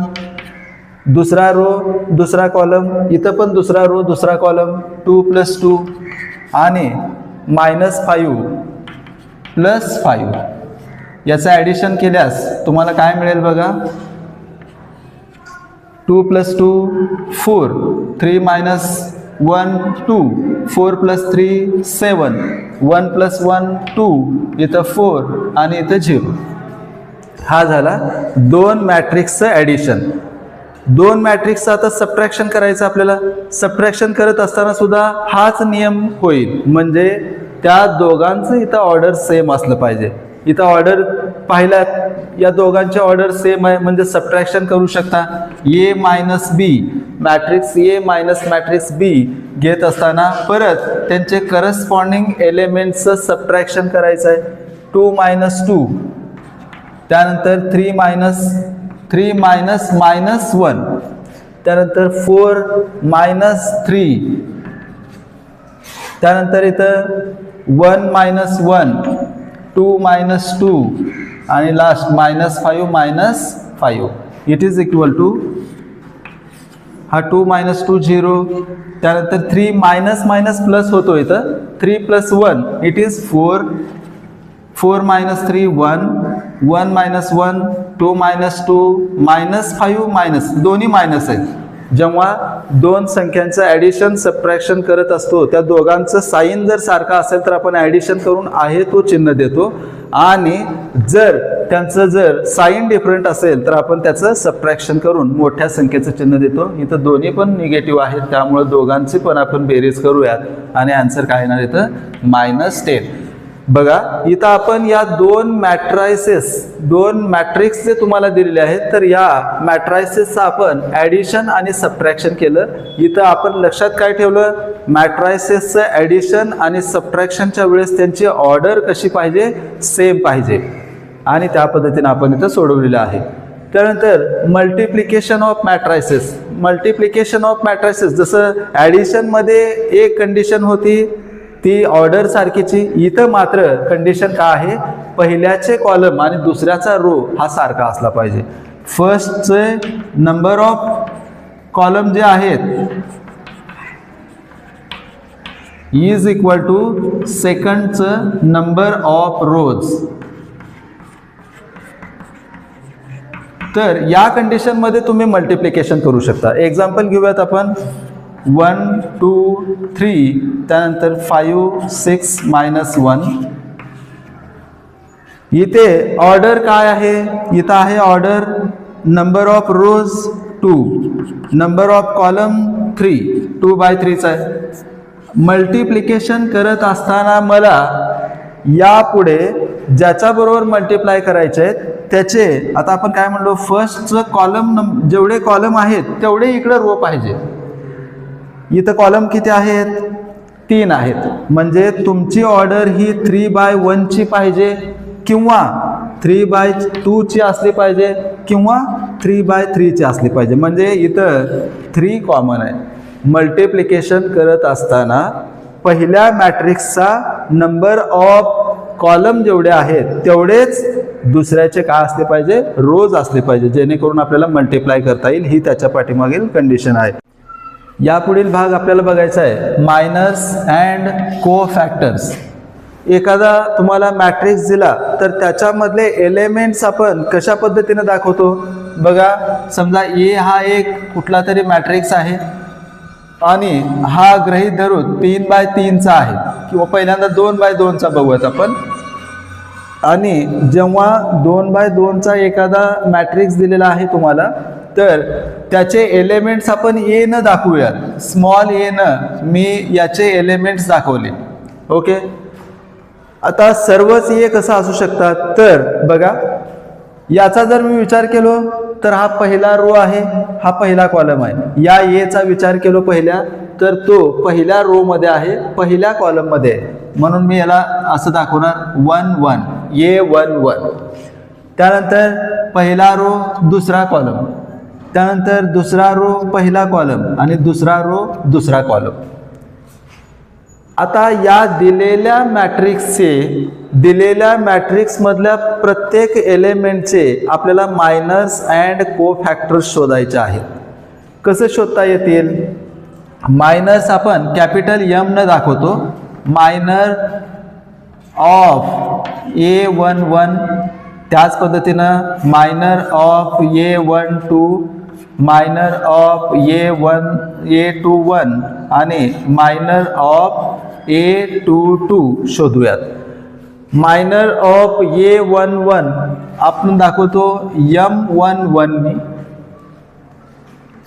दुसरा रो दुसरा कॉलम, इथं पण दुसरा रो दुसरा कॉलम, 2 + 2. आणि -5 + 5 याचं ॲडिशन केल्यास तुम्हाला काय मिळेल बघा, 2 + 2 4, 3 - 1 2, 4 + 3 7, 1 + 1 2, इथं 4 आणि इथं 0. हा झाला 2 मॅट्रिक्सचं ॲडिशन. 2 मॅट्रिक्सचं आता सबट्रॅक्शन करायचं आपल्याला. सबट्रॅक्शन करत असताना सुद्धा हाच नियम होईल, म्हणजे त्या दोघांचं इथं ऑर्डर सेम असलं पाहिजे. इथं ऑर्डर पाहिला, या दोघांचे ऑर्डर सेम आहे म्हणजे सबट्रॅक्शन करू शकता. ए मायनस बी, मॅट्रिक्स ए मायनस मॅट्रिक्स बी घेत असताना परत त्यांचे करस्पॉन्डिंग एलिमेंट्सचं सबट्रॅक्शन करायचं आहे. 2 - 2, त्यानंतर 3 - -1, त्यानंतर 4 - 3, त्यानंतर इथं 1 - 1, 2 - 2 आणि last -5 - 5. It is equal to, हा 2 - 2 0, त्यानंतर 3 मायनस प्लस होतो इथं, 3 + 1 इट इज 4, 4 - 3 1, 1 - 1, 2 - 2, -5 दोन्ही मायनस आहेत. जेव्हा दोन संख्यांचं ॲडिशन सबट्रॅक्शन करत असतो, त्या दोघांचं साईन जर सारखा असेल तर आपण ॲडिशन करून आहे तो चिन्ह देतो, आणि जर त्यांचं जर साईन डिफरंट असेल तर आपण त्याचं सबट्रॅक्शन करून मोठ्या संख्येचं चिन्ह देतो. इथं दोन्ही पण निगेटिव्ह आहेत, त्यामुळे दोघांची पण आपण बेरीज करूयात आणि आन्सर काय येणार इथं -10. बघा इथं आपण या 2 मॅट्रिक्स जे तुम्हाला दिलेले आहेत, तर या मॅट्रायसेसचं आपण ॲडिशन आणि सबट्रॅक्शन केलं. इथं आपण लक्षात काय ठेवलं, मॅट्रायसेसचं ॲडिशन आणि सबट्रॅक्शनच्या वेळेस त्यांची ऑर्डर कशी पाहिजे, सेम पाहिजे, आणि त्या पद्धतीने आपण इथं सोडवलेलं आहे. त्यानंतर multiplication of matrices. Multiplication of matrices, जसं ॲडिशनमध्ये एक कंडिशन होती ती ऑर्डर सारखीची, इथं मात्र कंडिशन काय आहे, पहिल्याचे कॉलम आणि दुसऱ्याचा रो हा सारखा असला पाहिजे. फर्स्टचे नंबर ऑफ कॉलम जे आहेत इज इक्वल टू सेकंडचं नंबर ऑफ रोज. तर या कंडिशनमध्ये तुम्ही मल्टिप्लिकेशन करू शकता. एक्झाम्पल घेऊयात आपण. 1 2 3, त्यानंतर 5 6 -1. इथे ऑर्डर काय आहे? इथं आहे order number of rose 2, number of column 3, 2/3 आहे. मल्टिप्लिकेशन करत असताना मला यापुढे ज्याच्याबरोबर मल्टिप्लाय करायचे आहेत त्याचे, आता आपण काय म्हणलो, फर्स्टचं कॉलम जेवढे कॉलम आहेत तेवढे इकडे रो पाहिजे. इथं कॉलम किती आहेत? 3 आहेत. म्हणजे तुमची ऑर्डर ही 3/1 ची पाहिजे किंवा 3/2 ची असली पाहिजे किंवा 3/3 ची असली पाहिजे. म्हणजे इथं 3 कॉमन आहे. मल्टिप्लिकेशन करत असताना पहिल्या मॅट्रिक्सचा नंबर ऑफ कॉलम जेवढे आहेत तेवढेच दुसऱ्याचे काय असले पाहिजे? रोज असले पाहिजे, जेणेकरून आपल्याला मल्टिप्लाय करता येईल. ही त्याच्या पाठीमागील कंडिशन आहे. यापुढील भाग आपल्याला बघायचा आहे मायनर्स अँड कोफॅक्टर्स. एखादा तुम्हाला मॅट्रिक्स दिला तर त्याच्यामधले एलिमेंट्स आपण कशा पद्धतीने दाखवतो बघा. समजा ए हा एक कुठला तरी मॅट्रिक्स आहे आणि हा गृहीत धरून 3/3 चा आहे, किंवा पहिल्यांदा 2/2 चा बघूयात आपण. आणि जेव्हा 2/2 चा एखादा मॅट्रिक्स दिलेला आहे तुम्हाला, तर त्याचे एलिमेंट्स आपण ए न दाखवूयात. स्मॉल ए न मी याचे एलिमेंट्स दाखवले. ओके. आता सर्वच ए कसं असू शकतात? तर बघा, याचा जर मी विचार केलो तर हा पहिला रो आहे, हा पहिला कॉलम आहे. या ए चा विचार केलो पहिल्या, तर तो पहिल्या रो मध्ये आहे, पहिल्या कॉलम मध्ये आहे. म्हणून मी याला असं दाखवणार 1 1, ए 1 1. त्यानंतर पहिला रो दुसरा कॉलम, त्यानंतर दुसरा रो पहिला कॉलम आणि दुसरा रो दुसरा कॉलम. आता या दिलेल्या मॅट्रिक्समधल्या प्रत्येक एलिमेंटचे आपल्याला मायनर्स अँड कोफॅक्टर्स शोधायचे आहेत. कसे शोधता येतील? मायनर्स आपण कॅपिटल एम न दाखवतो. मायनर ऑफ A11, त्याच पद्धतीनं minor of A12, minor of A21 आणि मायनर ऑफ A22 शोधूयात. मायनर ऑफ A11 आपण दाखवतो M11 नी.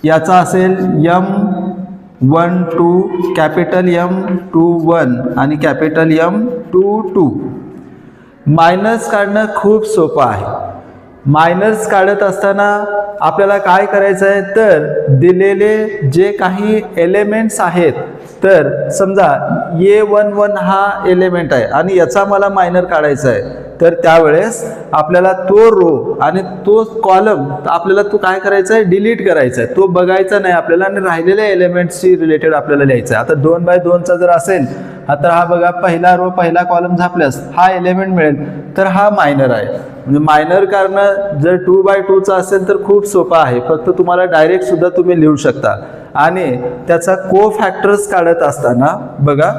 याचा असेल M12, कॅपिटल M21 आणि कॅपिटल M22. मायनर्स काढणं खूप सोपं आहे. मायनर्स काढत असताना आपल्याला काय करायचं आहे? तर दिलेले जे काही एलिमेंट्स आहेत, तर समजा A11 हा एलिमेंट आहे आणि याचा मला मायनर काढायचा आहे, तर त्यावेळेस आपल्याला तो रो आणि तो कॉलम आपल्याला तो काय करायचा आहे? डिलीट करायचा आहे. तो बघायचा नाही आपल्याला आणि राहिलेल्या एलिमेंट्सशी रिलेटेड आपल्याला लिहायचं आहे. आता 2/2 चा जर असेल, आता हा बघा, पहिला रो पहिला कॉलम झापल्यास हा एलिमेंट मिळेल, तर हा मायनर आहे. म्हणजे मायनर काढणं जर 2/2 चा असेल तर खूप सोपं आहे. फक्त तुम्हाला डायरेक्ट सुद्धा तुम्ही लिहू शकता. आणि त्याचा कोफॅक्टर्स काढत असताना बघा,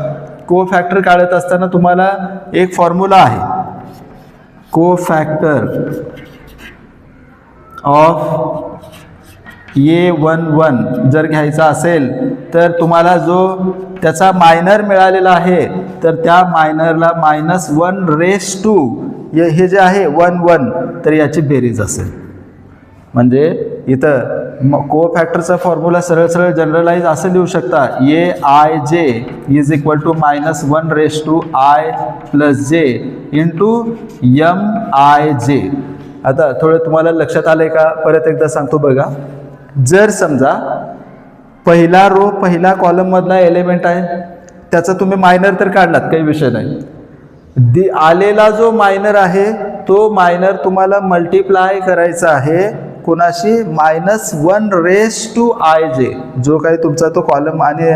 कोफॅक्टर काढत असताना तुम्हाला एक फॉर्म्युला आहे. कोफॅक्टर ऑफ A11 जर घ्यायचा असेल तर तुम्हाला जो त्याचा मायनर मिळालेला आहे, तर त्या मायनरला -1 हे जे आहे 1 1, तर याची बेरीज असेल. म्हणजे इथं कोफॅक्टरचा फॉर्म्युला सरळ सरळ जनरलाइज असं लिहू शकता. AIJ is equal to -1/i + j into MIJ. आता थोडं तुम्हाला लक्षात आलंय का? परत एकदा सांगतो बघा. जर समजा पहिला रो पहिला कॉलम मधला एलिमेंट आहे, त्याचा तुम्ही मायनर तर काढलात, काही विषय नाही. आलेला जो मायनर आहे तो मायनर तुम्हाला मल्टिप्लाय करायचा आहे कोणाशी? -1/ij. जो काही तुमचा तो कॉलम आणि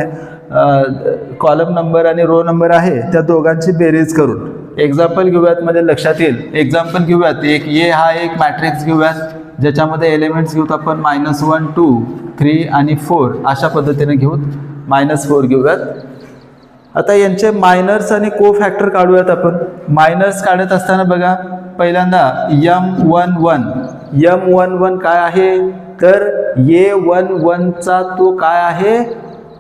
कॉलम नंबर आणि रो नंबर आहे त्या दोघांची बेरीज करून. एक्झाम्पल घेऊयात, म्हणजे लक्षात येईल. एक्झाम्पल घेऊयात. एक ए हा एक मॅट्रिक्स घेऊयात, ज्याच्यामध्ये एलिमेंट्स घेऊत आपण -1 2 3 आणि 4 अशा पद्धतीने घेऊत. -4 घेऊयात. आता यांचे मायनर्स आणि कोफॅक्टर काढूयात आपण. मायनर्स काढत असताना बघा, पहिल्यांदा M11 काय आहे? तर A11 चा तो काय आहे?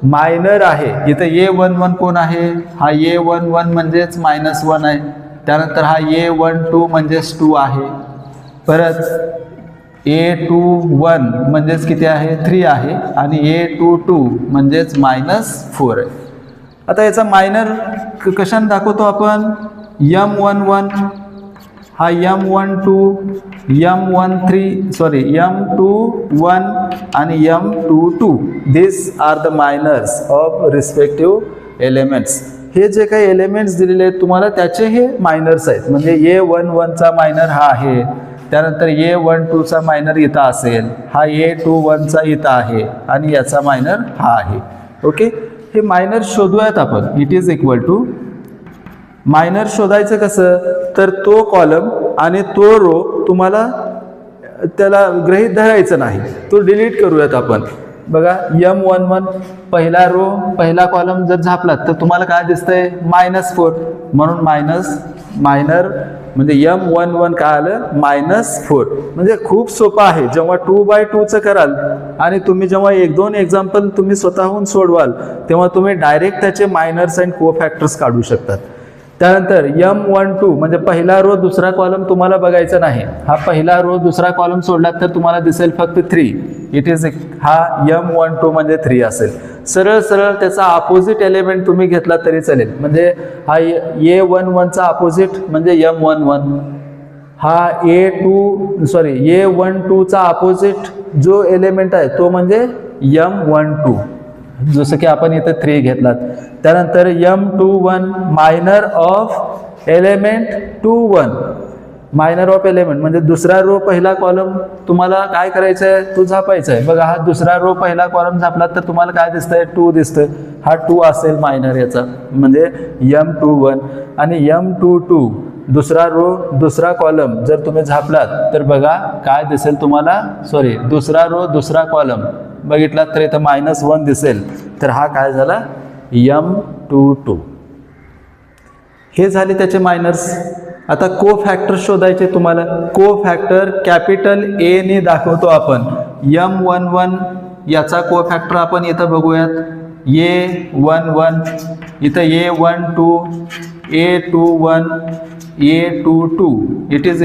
मायनर आहे, इथं A11 कोण आहे, हा A11 म्हणजेच -1 आहे. त्यानंतर हा A12 म्हणजेच 2 आहे. परत A21 म्हणजेच किती आहे, 3 आहे. आणि A22 म्हणजेच -4 आहे. आता याचा मायनर कशाने दाखवतो आपण, M11 हा M12 M21 आणि M22 this are the minors of respective elements. हे जे काही एलिमेंट्स दिलेले आहेत तुम्हाला त्याचे हे मायनर्स आहेत. म्हणजे A11 चा मायनर हा आहे, त्यानंतर A12 चा मायनर इथं असेल, हा A21 चा इथं आहे आणि याचा मायनर हा आहे. ओके, हे मायनर शोधूयात आपण. It is equal to, minor शोधायचं कसं, तर तो कॉलम आणि तो रो तुम्हाला त्याला गृहीत धरायचं नाही, तो डिलीट करूयात आपण. बघा M11 पहिला रो पहिला कॉलम जर झापलात तर तुम्हाला काय दिसतंय, -4. म्हणून मायनर म्हणजे M11 काय आलं, -4. म्हणजे खूप सोपं आहे. जेव्हा 2x2 कराल आणि तुम्ही जेव्हा 1-2 एक्झाम्पल तुम्ही स्वतःहून सोडवाल तेव्हा तुम्ही डायरेक्ट त्याचे मायनर्स अँड कोफॅक्टर्स काढू शकतात. त्यानंतर M12 म्हणजे पहिला रो दुसरा कॉलम तुम्हाला बघायचा नाही, हा पहिला रो दुसरा कॉलम सोडला तर तुम्हाला दिसेल फक्त 3. इट इज, हा M12 म्हणजे 3 असेल. सरळ सरळ त्याचा अपोजिट एलिमेंट तुम्ही घेतला तरी चालेल. म्हणजे हा A11 चा अपोजिट म्हणजे M11, हा A12 चा अपोजिट जो एलिमेंट आहे तो म्हणजे M12, जसं की आपण इथं 3 घेतलात. त्यानंतर M21 minor of element 21, minor of element म्हणजे दुसरा रो पहिला कॉलम तुम्हाला काय करायचं आहे, तो झापायचा आहे. बघा हा दुसरा रो पहिला कॉलम झापला तर तुम्हाला काय दिसतंय, 2 दिसतंय. हा 2 असेल मायनर याचा, म्हणजे M21. आणि M22 दुसरा रो दुसरा कॉलम जर तुम्ही झापलात तर बघा काय दिसेल तुम्हाला, दुसरा रो दुसरा कॉलम बघितला तर इथं -1 दिसेल. तर हा काय झाला, M22. हे झाले त्याचे मायनर्स. आता को फॅक्टर शोधायचे तुम्हाला. को फॅक्टर कॅपिटल A ने दाखवतो आपण. M11 याचा को फॅक्टर आपण इथं बघूयात. A11 इथं A12 A21 A22 it is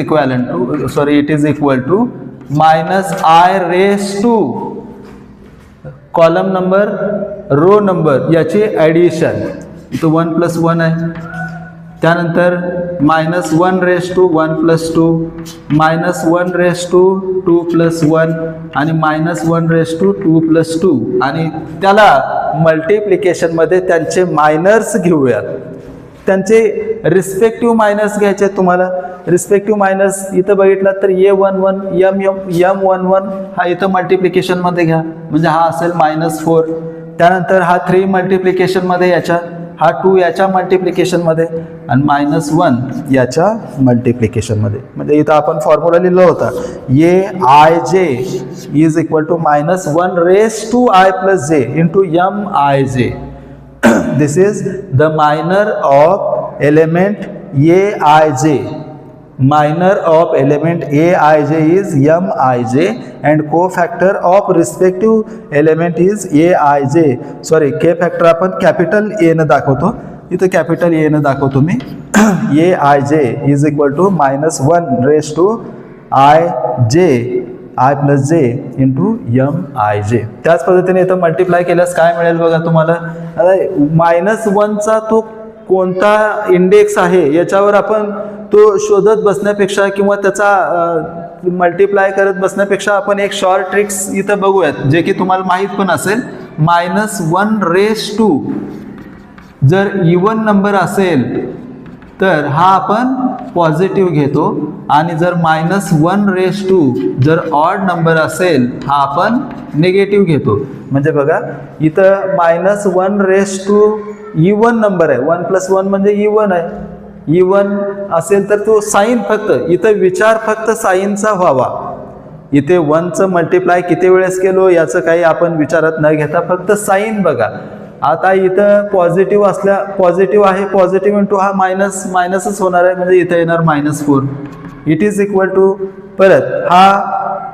equal to -I⁻², column number row number याची ॲडिशन. इथं 1 + 1 आहे. त्यानंतर -1⁻² 1 + 2 -1⁻² 2 + 1 आणि -1⁻² 2 + 2. आणि त्याला मल्टिप्लिकेशनमध्ये त्यांचे मायनर्स घेऊयात. त्यांचे रिस्पेक्टिव्ह मायनर्स घ्यायचे आहेत तुम्हाला. रिस्पेक्टिव्ह मायनर्स इथं बघितला तर M11 हा इथं मल्टिप्लिकेशनमध्ये घ्या, म्हणजे हा असेल -4. त्यानंतर हा 3 मल्टिप्लिकेशनमध्ये याच्या, हा 2 याच्या मल्टिप्लिकेशनमध्ये आणि -1 याच्या मल्टिप्लिकेशनमध्ये. म्हणजे इथं आपण फॉर्म्युला लिहिला होता, Aij is equal to -1⁻I + j into Mij. This is the minor of element Aij. Minor of element Aij is Mij and cofactor of respective element is Aij. K factor आपण capital A ने दाखवतो. इथं capital A ने दाखवतो मी. Aij is equal to -1⁻I + j into Mij. त्याच पद्धतीने इथं multiply केल्यास काय मिळेल बघा तुम्हाला. -1चा तो कोणता इंडेक्स आहे याच्यावर आपण तो शोधत बसण्यापेक्षा किंवा त्याचा मल्टिप्लाय करत बसण्यापेक्षा आपण एक शॉर्ट ट्रिक्स इथं बघूयात, जे की तुम्हाला माहीत पण असेल. -1⁻², जर इवन नंबर असेल तर हा आपण पॉझिटिव्ह घेतो आणि जर -1⁻² जर ऑड नंबर असेल हा आपण निगेटिव्ह घेतो. म्हणजे बघा इथं -1⁻² इवन नंबर आहे. 1 + 1 म्हणजे इवन आहे. इवन असेल तर तो साईन फक्त इथं विचार फक्त साईनचा व्हावा. इथे 1चं मल्टिप्लाय किती वेळेस केलो याचं काही आपण विचारात न घेता फक्त साईन बघा. आता इथं पॉझिटिव्ह आहे, पॉझिटिव्ह इंटू हा मायनसच होणार आहे, म्हणजे इथं येणार -4. इट इज इक्वल टू, परत हा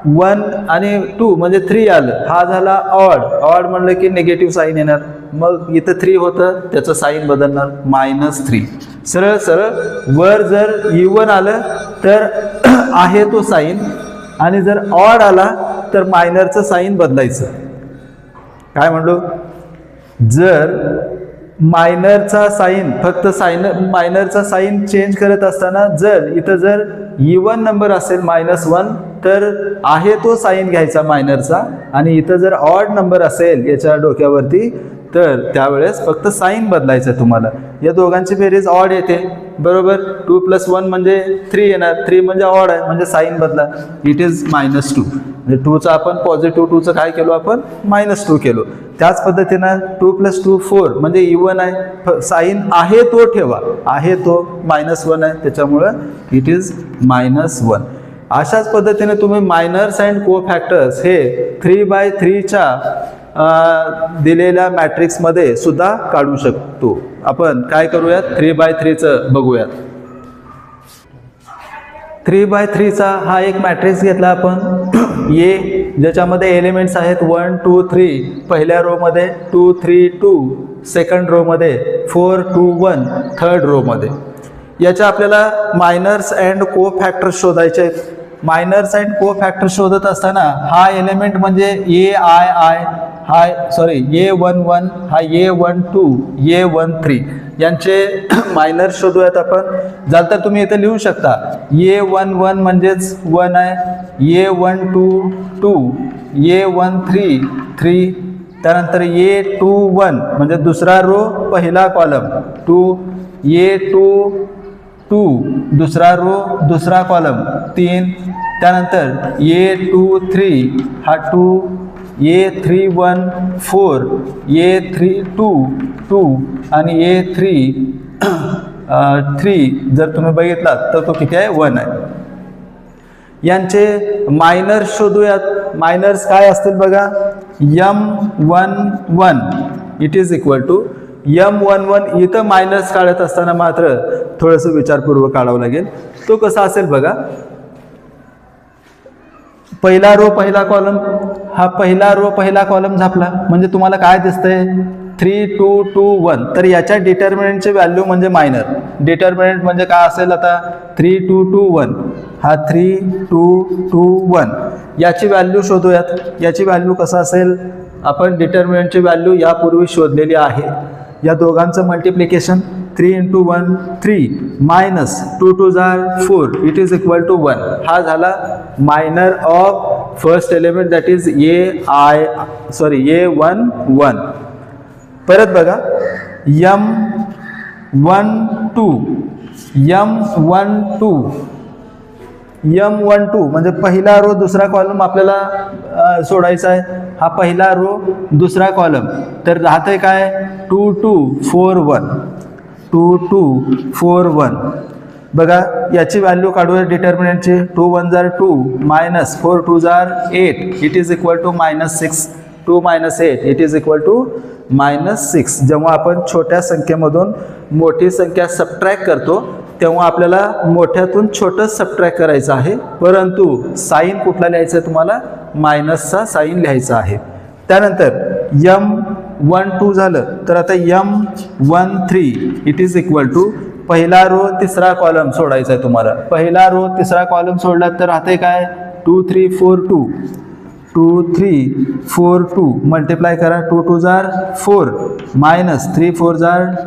1 आणि 2 म्हणजे 3 आलं, हा झाला ऑड. ऑड म्हणलं की निगेटिव्ह साईन येणार, मग इथं 3 होतं त्याचं साईन बदलणार -3. सरळ सरळ वर जर इवन आलं तर आहे तो साईन, आणि जर ऑड आला तर मायनरचं साईन बदलायचं. काय म्हणलो, जर मायनरचा साईन फक्त मायनरचा साईन चेंज करत असताना जर इथं जर इवन नंबर असेल -1 तर आहे तो साईन घ्यायचा मायनरचा, आणि इथं जर ऑड नंबर असेल याच्या डोक्यावरती तर त्यावेळेस फक्त साईन बदलायचं तुम्हाला. या दोघांची बेरीज ऑड येते बरोबर. 2 + 1 म्हणजे 3 येणार, 3 म्हणजे ऑड आहे म्हणजे साईन बदला, इट इज -2. म्हणजे 2चं आपण पॉझिटिव्ह 2चं काय केलो आपण -2 केलो. त्याच पद्धतीनं 2 + 2 4 म्हणजे इवन आहे, साईन आहे तो ठेवा, आहे तो -1 आहे त्याच्यामुळं इट इज -1. अशाच पद्धतीने तुम्ही मायनर्स अँड कोफॅक्टर्स हे 3/3च्या दिलेल्या मॅट्रिक्समध्ये सुद्धा काढू शकतो. आपण काय करूयात, 3/3चं बघूयात. 3/3चा हा एक मॅट्रिक्स घेतला आपण ए, ज्याच्यामध्ये एलिमेंट्स आहेत 1 2 3 पहिल्या रो मध्ये, 2 3 2 सेकंड रो मध्ये, 4 2 1 थर्ड रो मध्ये. याच्या आपल्याला मायनर्स अँड को फॅक्टर शोधायचे आहेत. मायनर्स अँड को फॅक्टर शोधत असताना हा एलिमेंट म्हणजे A11 हा A12 A13 यांचे मायनर शोधूयात आपण. झालं तर तुम्ही इथे लिहू शकता A11 म्हणजेच 1 आहे, A12 2, A13 3, त्यानंतर A21 म्हणजे दुसरा रो पहिला कॉलम 2, A22 दुसरा रो दुसरा कॉलम 3, त्यानंतर A23 हा 2, A31 4, A32 2 आणि A33 जर तुम्ही बघितलात तर तो किती आहे 1 आहे. यांचे मायनर्स शोधूयात. मायनर्स काय असतील बघा, M11 it is equal to M11. इथं मायनर्स काढत असताना मात्र थोडंसं विचारपूर्वक काढावं लागेल. तो कसा असेल बघा, पहिला रो पहिला कॉलम, हा पहिला रो पहिला कॉलम झापला म्हणजे तुम्हाला काय दिसतंय 3 2 2 1. तर याच्या डिटर्मिनंटचे व्हॅल्यू म्हणजे मायनर. डिटर्मिनंट म्हणजे काय असेल आता 3 2 2 1, हा 3 2 2 1. याची व्हॅल्यू शोधूयात. याची व्हॅल्यू कसं असेल, आपण डिटर्मिनंटची व्हॅल्यू यापूर्वी शोधलेली आहे. या दोघांचं multiplication 3 × 1 3 -2 2 4 it is equal to 1. हा झाला minor of first element that is A11. परत बघा M12 म्हणजे पहिला रो दुसरा कॉलम आपल्याला सोडायचा आहे. हा पहिला रो दुसरा कॉलम, तर राहते काय 2 2 4 1 2 2 4 1. बघा याची व्हॅल्यू काढूया डिटर्मिनंटची. 2 1 2 -4 2 8 it is equal to -6. 2 - 8 it is equal to -6. जेव्हा आपण छोट्या संख्येमधून मोठी संख्या सबट्रॅक्ट करतो तेव्हा आपल्याला मोठ्यातून छोटं सबट्रॅक्ट करायचं आहे, परंतु साईन कुठला लिहायचं आहे तुम्हाला, मायनसचा साईन लिहायचा आहे. त्यानंतर M12 झालं तर आता M13 it is equal to पहिला रो तिसरा कॉलम सोडायचा आहे तुम्हाला. पहिला रो तिसरा कॉलम सोडला तर राहते काय 2 3 4 2 2 3 4 2 मल्टिप्लाय करा. 2 2 4 -3 4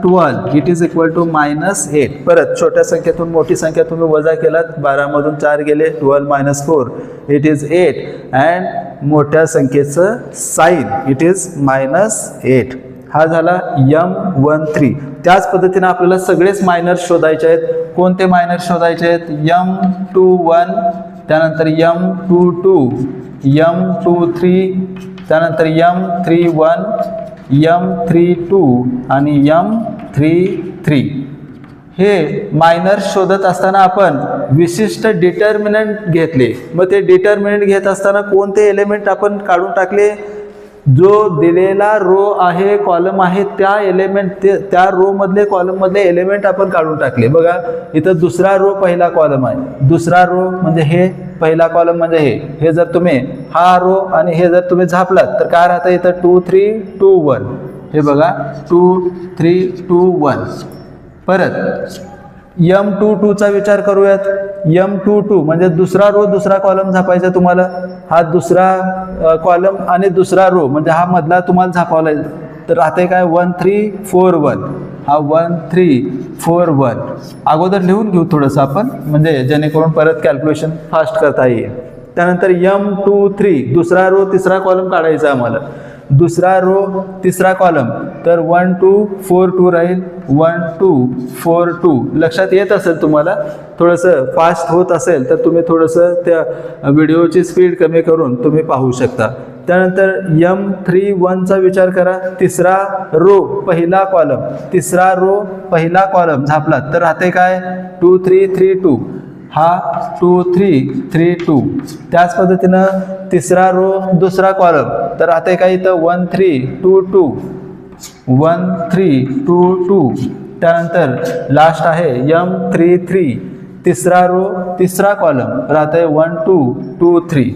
12 इट इज इक्वल टू -8. परत छोट्या संख्येतून मोठी संख्या तुम्ही वजा केलात, 12 मधून 4 गेले, 12 - 4 इट इज 8 अँड मोठ्या संख्येचं साईन इट इज -8. हा झाला M13. त्याच पद्धतीने आपल्याला सगळेच मायनर्स शोधायचे आहेत. कोणते मायनर्स शोधायचे आहेत, M21, त्यानंतर M22, M23, त्यानंतर M31, M32 आणि M33. हे मायनर्स शोधत असताना आपण विशिष्ट डिटर्मिनंट घेतले. मग ते डिटर्मिनंट घेत असताना कोणते एलिमेंट आपण काढून टाकले, जो दिलेला रो आहे कॉलम आहे त्या एलिमेंट त्या रो मधले कॉलम मधले एलिमेंट आपण काढून टाकले. बघा इथं दुसरा रो पहिला कॉलम आहे, दुसरा रो म्हणजे हे पहिला कॉलम म्हणजे हे जर तुम्ही हा रो आणि हे जर तुम्ही झापलात तर काय राहतं इथं 2 3 2 1. हे बघा 2 3 2 1. परत M22 चा विचार करूयात. M22 म्हणजे दुसरा रो दुसरा कॉलम झापायचा तुम्हाला. हा दुसरा कॉलम आणि दुसरा रो म्हणजे हा मधला तुम्हाला झापावला. तर राहते काय 1 3 4 1. हा 1 3 4 1. अगोदर लिहून घेऊ थोडंसं आपण म्हणजे जेणेकरून परत कॅल्क्युलेशन फास्ट करता येईल. त्यानंतर M23 दुसरा रो तिसरा कॉलम काढायचा आम्हाला. दुसरा रो तिसरा कॉलम तर 1 2 4 2 राहील. 1 2 4 2. लक्षात येत असेल तुम्हाला. थोडंसं फास्ट होत असेल तर तुम्ही थोडंसं त्या व्हिडिओची स्पीड कमी करून तुम्ही पाहू शकता. त्यानंतर M31 चा विचार करा. तिसरा रो पहिला कॉलम तिसरा रो पहिला कॉलम झापला तर राहते काय 2 3 3 2. हा 2 3 3 2. त्याच पद्धतीनं तिसरा रो दुसरा कॉलम तर राहते काय इथं 1 3 2 2. 1 3 2 2. त्यानंतर लास्ट आहे M33 तिसरा रो तिसरा कॉलम राहते 1 2 2 3.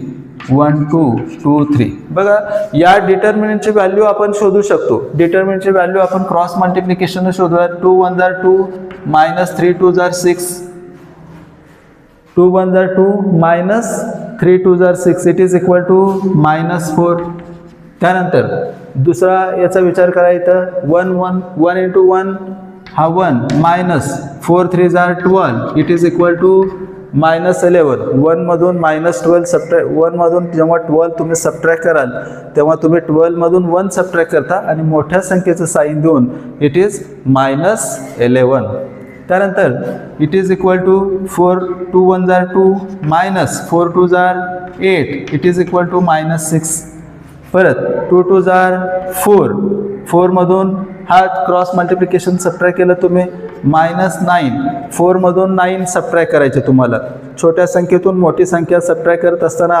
1 2 2 3. बघा या डिटर्मिनंटची व्हॅल्यू आपण शोधू शकतो. डिटर्मिनंटची व्हॅल्यू आपण क्रॉस मल्टिप्लिकेशन शोधूया. 2 1 जार 2 मायनस 3 2 जार 6. 2 1 जार 2 मायनस 3 2 जार 6. It is equal to -4. त्यानंतर दुसरा याचा विचार करायचा 1 1 1 इंटू 1 हा 1 मायनस 4 3 जार 12. It is equal to -11. 1 मधून -12 सबट्रॅक्ट 1 मधून जेव्हा 12 तुम्ही सबट्रॅक्ट कराल तेव्हा तुम्ही 12 मधून 1 सबट्रॅक्ट करता आणि मोठ्या संख्येचं साइन देऊन इट इज -11. त्यानंतर इट इज इक्वल टू 4 2 1 जार 2 मायनस 4 2 जार 8. It is equal to -6. परत 2 2 जार 4. 4 मधून हा क्रॉस मल्टिप्लिकेशन सबट्रॅक्ट केलं तुम्ही -9. 4 मधून 9 सबट्रॅक्ट करायचे तुम्हाला. छोट्या संख्येतून मोठी संख्या सबट्रॅक्ट करत असताना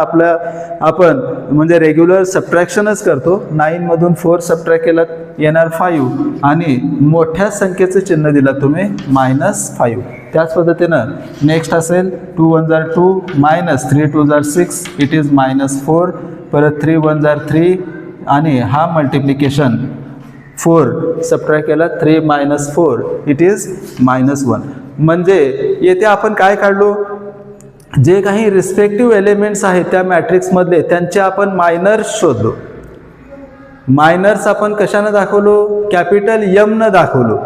आपण म्हणजे रेग्युलर सबट्रॅक्शनच करतो. 9 मधून 4 सबट्रॅक्ट केलं येणार 5 आणि मोठ्या संख्येचं चिन्ह दिलं तुम्ही -5. त्याच पद्धतीनं नेक्स्ट असेल 2 1 जार 2 मायनस 3 2 जार 6. It is -4. परत 3 1 जार 3 आणि हा मल्टिप्लिकेशन 4 सबट्रॅक्ट केला 3 -4. It is -1. म्हणजे येथे आपण काय काढलो जे काही रिस्पेक्टिव्ह एलिमेंट्स आहेत त्या मॅट्रिक्समधले त्यांचे आपण मायनर्स शोधलो. मायनर्स आपण कशानं दाखवलो कॅपिटल M न दाखवलो.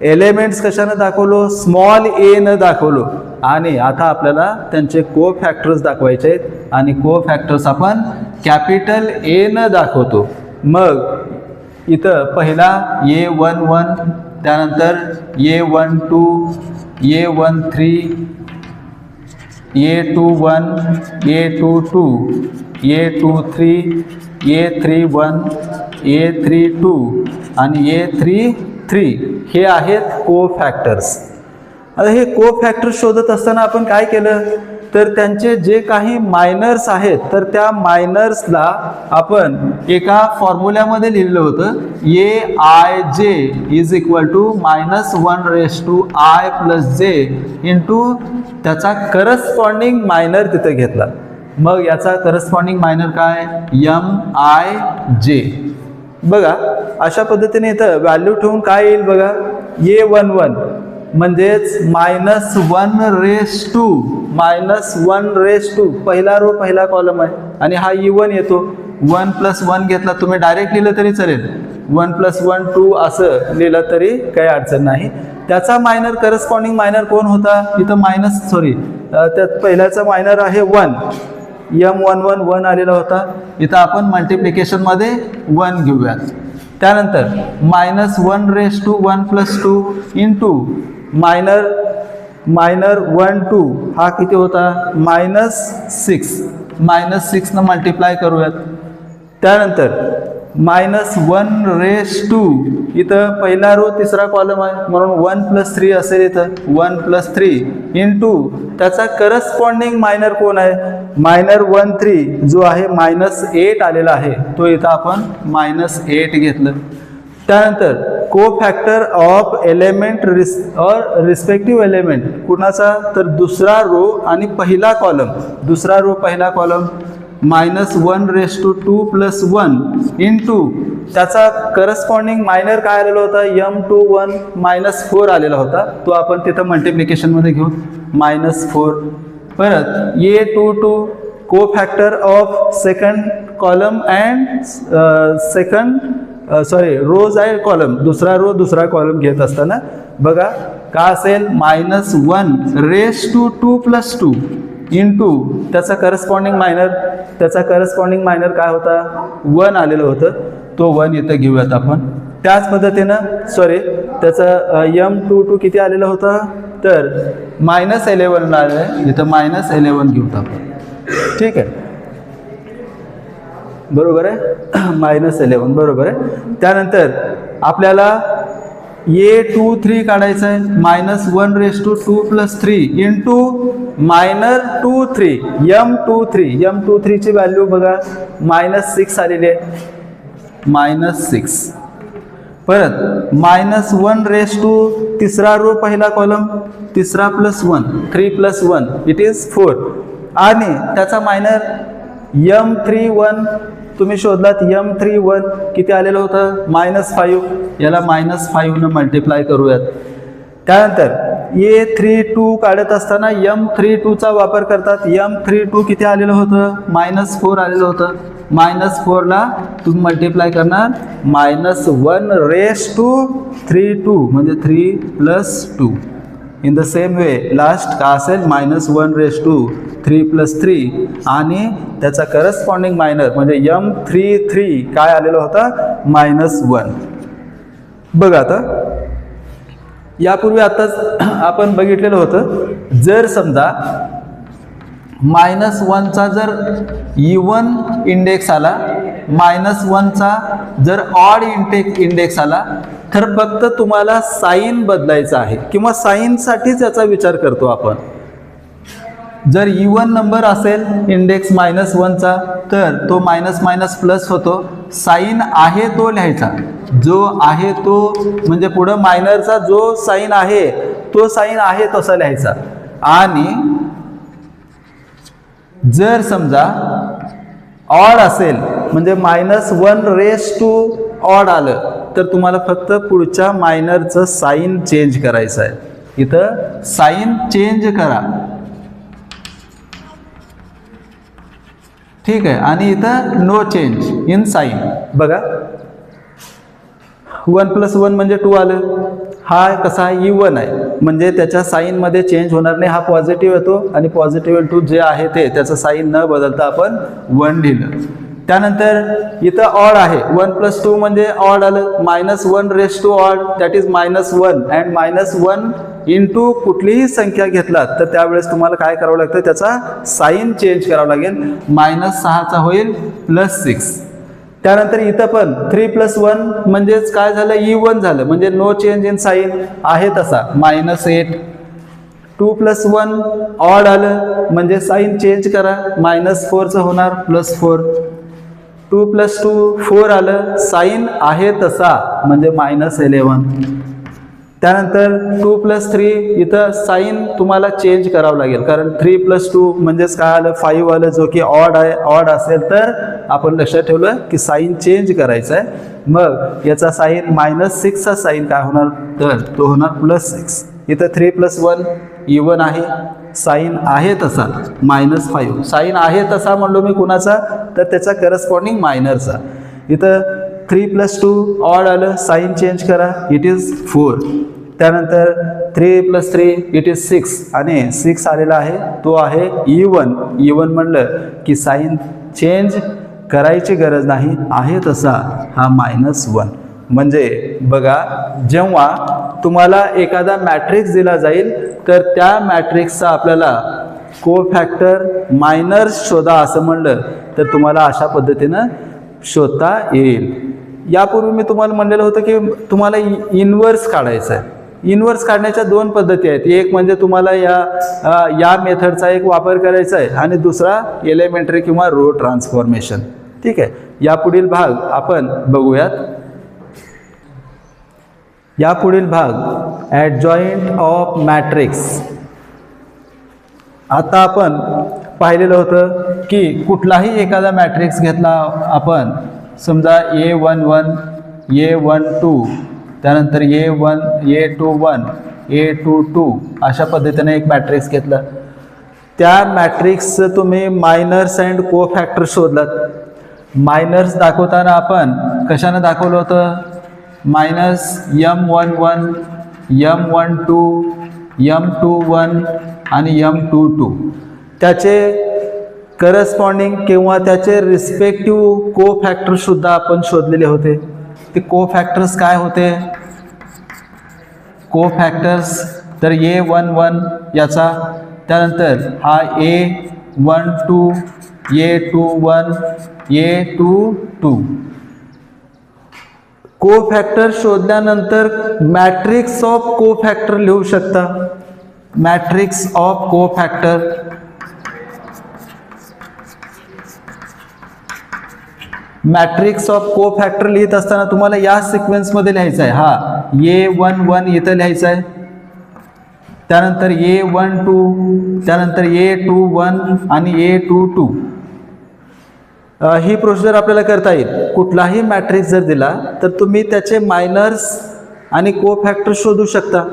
एलिमेंट्स कशानं दाखवलो स्मॉल a न दाखवलो. आणि आता आपल्याला त्यांचे को फॅक्टर्स दाखवायचे आहेत आणि को फॅक्टर्स आपण कॅपिटल A न दाखवतो. मग इथं पहिला A11 त्यानंतर A12 A13 A21 A22 A23 A31 A32 आणि A33 हे आहेत को फॅक्टर्स. आता हे को फॅक्टर्स शोधत असताना आपण काय केलं तर त्यांचे जे काही मायनर्स आहेत तर त्या मायनर्सला आपण एका फॉर्म्युल्यामध्ये लिहिलं होतं Aij is equal to -1 raise to I plus j into त्याचा करस्पॉन्डिंग मायनर तिथे घेतला. मग याचा करस्पॉन्डिंग मायनर काय Mij. बघा अशा पद्धतीने इथं व्हॅल्यू ठेवून काय येईल बघा A11 म्हणजेच -1 रेस टू पहिला रो पहिला कॉलम आहे आणि हा E1 येतो. 1 + 1 घेतला तुम्ही डायरेक्ट लिहिलं तरी चालेल. 1 + 1 2 असं लिहिलं तरी काही अडचण नाही. त्याचा मायनर करस्पॉन्डिंग मायनर कोण होता इथं त्यात पहिल्याचा मायनर आहे 1. M11 1 आलेला होता. इथं आपण मल्टिप्लिकेशनमध्ये 1 घेऊयात. त्यानंतर -1 रेस टू 1 + 2 इंटू मायनर 1 2 हा किती होता -6. -6 न मल्टिप्लाय करूयात. त्यानंतर -1 रेस टू इथं पहिला रो तिसरा कॉलम आहे म्हणून 1 + 3 असेल. इथं 1 + 3 इंटू त्याचा करस्पॉन्डिंग मायनर कोण आहे -1 3 जो आहे -8 आलेला आहे तो इथं आपण -8 घेतलं. त्यानंतर कोफॅक्टर ऑफ एलिमेंट रिस्पेक्टिव्ह एलिमेंट कुणाचा, तर दुसरा रो आणि पहिला कॉलम, दुसरा रो पहिला कॉलम -1 + 1 इंटू त्याचा करस्पॉन्डिंग मायनर काय आलेला होता, m21 -4 आलेला होता, तो आपण तिथं मल्टिप्लिकेशनमध्ये घेऊ -4. परत A22 cofactor of second column and rows आहे कॉलम, दुसरा रो दुसरा कॉलम घेत असताना बघा का असेल, -1 + 2 इंटू त्याचा करस्पॉन्डिंग मायनर काय होता, 1 आलेलं होतं, तो 1 इथं घेऊयात आपण. त्याच पद्धतीनं त्याचं m22 किती आलेलं होतं, तर -11 आलं आहे, इथं -11 घेऊत आपण. ठीक आहे, बरोबर आहे, -11 बरोबर आहे. त्यानंतर आपल्याला A23 काढायचं आहे, -1 + 3 इंटू -23 m23 ची व्हॅल्यू बघा -6 आलेली आहे, -6. परत -1 तिसरा रो पहिला कॉलम, तिसरा +1 3 + 1 इट इज 4 आणि त्याचा मायनर m31 तुम्ही शोधलात, m31 किती आलेलं होतं, -5. याला -5 न मल्टिप्लाय करूयात. त्यानंतर A32 काढत असताना m32 चा वापर करतात, m32 किती आलेलं होतं, -4 आलेलं होतं, -4 ला तुम्ही मल्टिप्लाय करणार -1 म्हणजे 3 + 2. In the same way last का असेल -1 3 + 3 आणि त्याचा करस्पॉन्डिंग मायनर म्हणजे m33 काय आलेलं होता, -1. बघा आता यापूर्वी आताच आपण बघितलेलं होतं, जर समजा -1 चा जर इवन इंडेक्स आला, -1 चा जर ऑड इंडेक्स आला, तर फक्त तुम्हाला साईन बदलायचा आहे किंवा साईनसाठीच याचा विचार करतो आपण. जर इवन नंबर असेल इंडेक्स -1 चा, तर तो मायनस प्लस होतो, साईन आहे तो लिहायचा, जो आहे तो म्हणजे पुढं मायनरचा जो साईन आहे तो साईन आहे तसा लिहायचा. आणि जर समजा ऑड असेल म्हणजे -1 ऑड आलं, तर तुम्हाला फक्त पुढच्या मायनरचं साईन चेंज करायचं आहे. इथं साईन चेंज करा, ठीक आहे, आणि इथं नो चेंज इन साईन. बघा 1 + 1 म्हणजे 2 आलं, हा कसा इवन आहे म्हणजे त्याच्या साईनमध्ये चेंज होणार नाही, हा पॉझिटिव्ह येतो आणि पॉझिटिव्ह टू जे आहे ते त्याचं साईन न बदलता आपण 1 लिहिलं. त्यानंतर इथं ऑड आहे, 1 + 2 म्हणजे ऑड आलं, -1 odd that is -1 and -1 into कुठलीही संख्या घेतलात तर त्यावेळेस तुम्हाला काय करावं लागतं, त्याचा साईन चेंज करावं लागेल, -6 चा होईल +6. त्यानंतर इथं पण 3 + 1 म्हणजेच काय झालं, इवन झालं म्हणजे नो चेंज इन साईन आहे तसा, -8. 2 + 1 ऑड आलं म्हणजे साईन चेंज करा, -4 चं होणार +4. 2 + 2 4 आलं, साईन आहे तसा म्हणजे -11. त्यानंतर 2 + 3 इथं साईन तुम्हाला चेंज करावं लागेल, कारण 3 + 2 म्हणजेच काय आलं, 5 आलं, जो की ऑड आहे. ऑड असेल तर आपण लक्षात ठेवलं की साईन चेंज करायचं आहे. मग याचा साईन -6 चा साईन काय होणार, तर तो होणार +6. इथं 3 + 1 इवन आहे, साईन आहे तसा -5. साईन आहे तसा म्हणलो मी कुणाचा, तर त्याचा करस्पॉन्डिंग मायनरचा. इथं 3 + 2 ऑड आलं, साईन चेंज करा, इट इज 4. त्यानंतर 3 + 3 इट इज 6 आणि 6 आलेला आहे, तो आहे इवन. इवन म्हणलं की साईन चेंज करायची गरज नाही, आहे तसा हा -1. म्हणजे बघा, जेव्हा तुम्हाला एखादा मॅट्रिक्स दिला जाईल तर त्या मॅट्रिक्सचा आपल्याला कोफॅक्टर मायनर्स शोधा असं म्हणलं तर तुम्हाला अशा पद्धतीनं शोधता येईल. यापूर्वी मी तुम्हाला म्हणलेलं होतं की तुम्हाला इन्व्हर्स काढायचं आहे. इन्व्हर्स काढण्याच्या 2 पद्धती आहेत. एक म्हणजे तुम्हाला या मेथडचा एक वापर करायचा आहे आणि दुसरा एलिमेंटरी किंवा रो ट्रान्सफॉर्मेशन. ठीक आहे, यापुढील भाग आपण बघूयात. या पुढील भाग ॲडजॉइंट ऑफ मॅट्रिक्स. आता आपण पाहिलेलं होतं की कुठलाही एखादा मॅट्रिक्स घेतला आपण, समजा A11 A12 त्यानंतर A1 A21 A22 अशा पद्धतीने एक मॅट्रिक्स घेतला. त्या मॅट्रिक्सचं तुम्ही मायनर्स अँड कोफॅक्टर शोधलात. मायनर्स दाखवताना आपण कशानं दाखवलं होतं? मायनस M11 M12 M21 आणि M22 त्याचे करस्पॉन्डिंग किंवा त्याचे रिस्पेक्टिव्ह कोफॅक्टर सुद्धा आपण शोधलेले होते. ते कोफॅक्टर्स काय होते? कोफॅक्टर्स तर A11 याचा, त्यानंतर हा A12 A21 A22. कोफॅक्टर शोधल्यानंतर matrix of कोफॅक्टर लिहू शकता. Matrix of cofactor matrix of कोफॅक्टर लिहित असताना तुम्हाला या सिक्वेन्समध्ये लिहायचं आहे. हा A11 इथं लिहायचं आहे, त्यानंतर A12 त्यानंतर A21 आणि A22. ही प्रोसिजर आपल्याला करता येईल. कुठलाही मॅट्रिक्स जर दिला तर तुम्ही त्याचे मायनर्स आणि कोफॅक्टर शोधू शकता.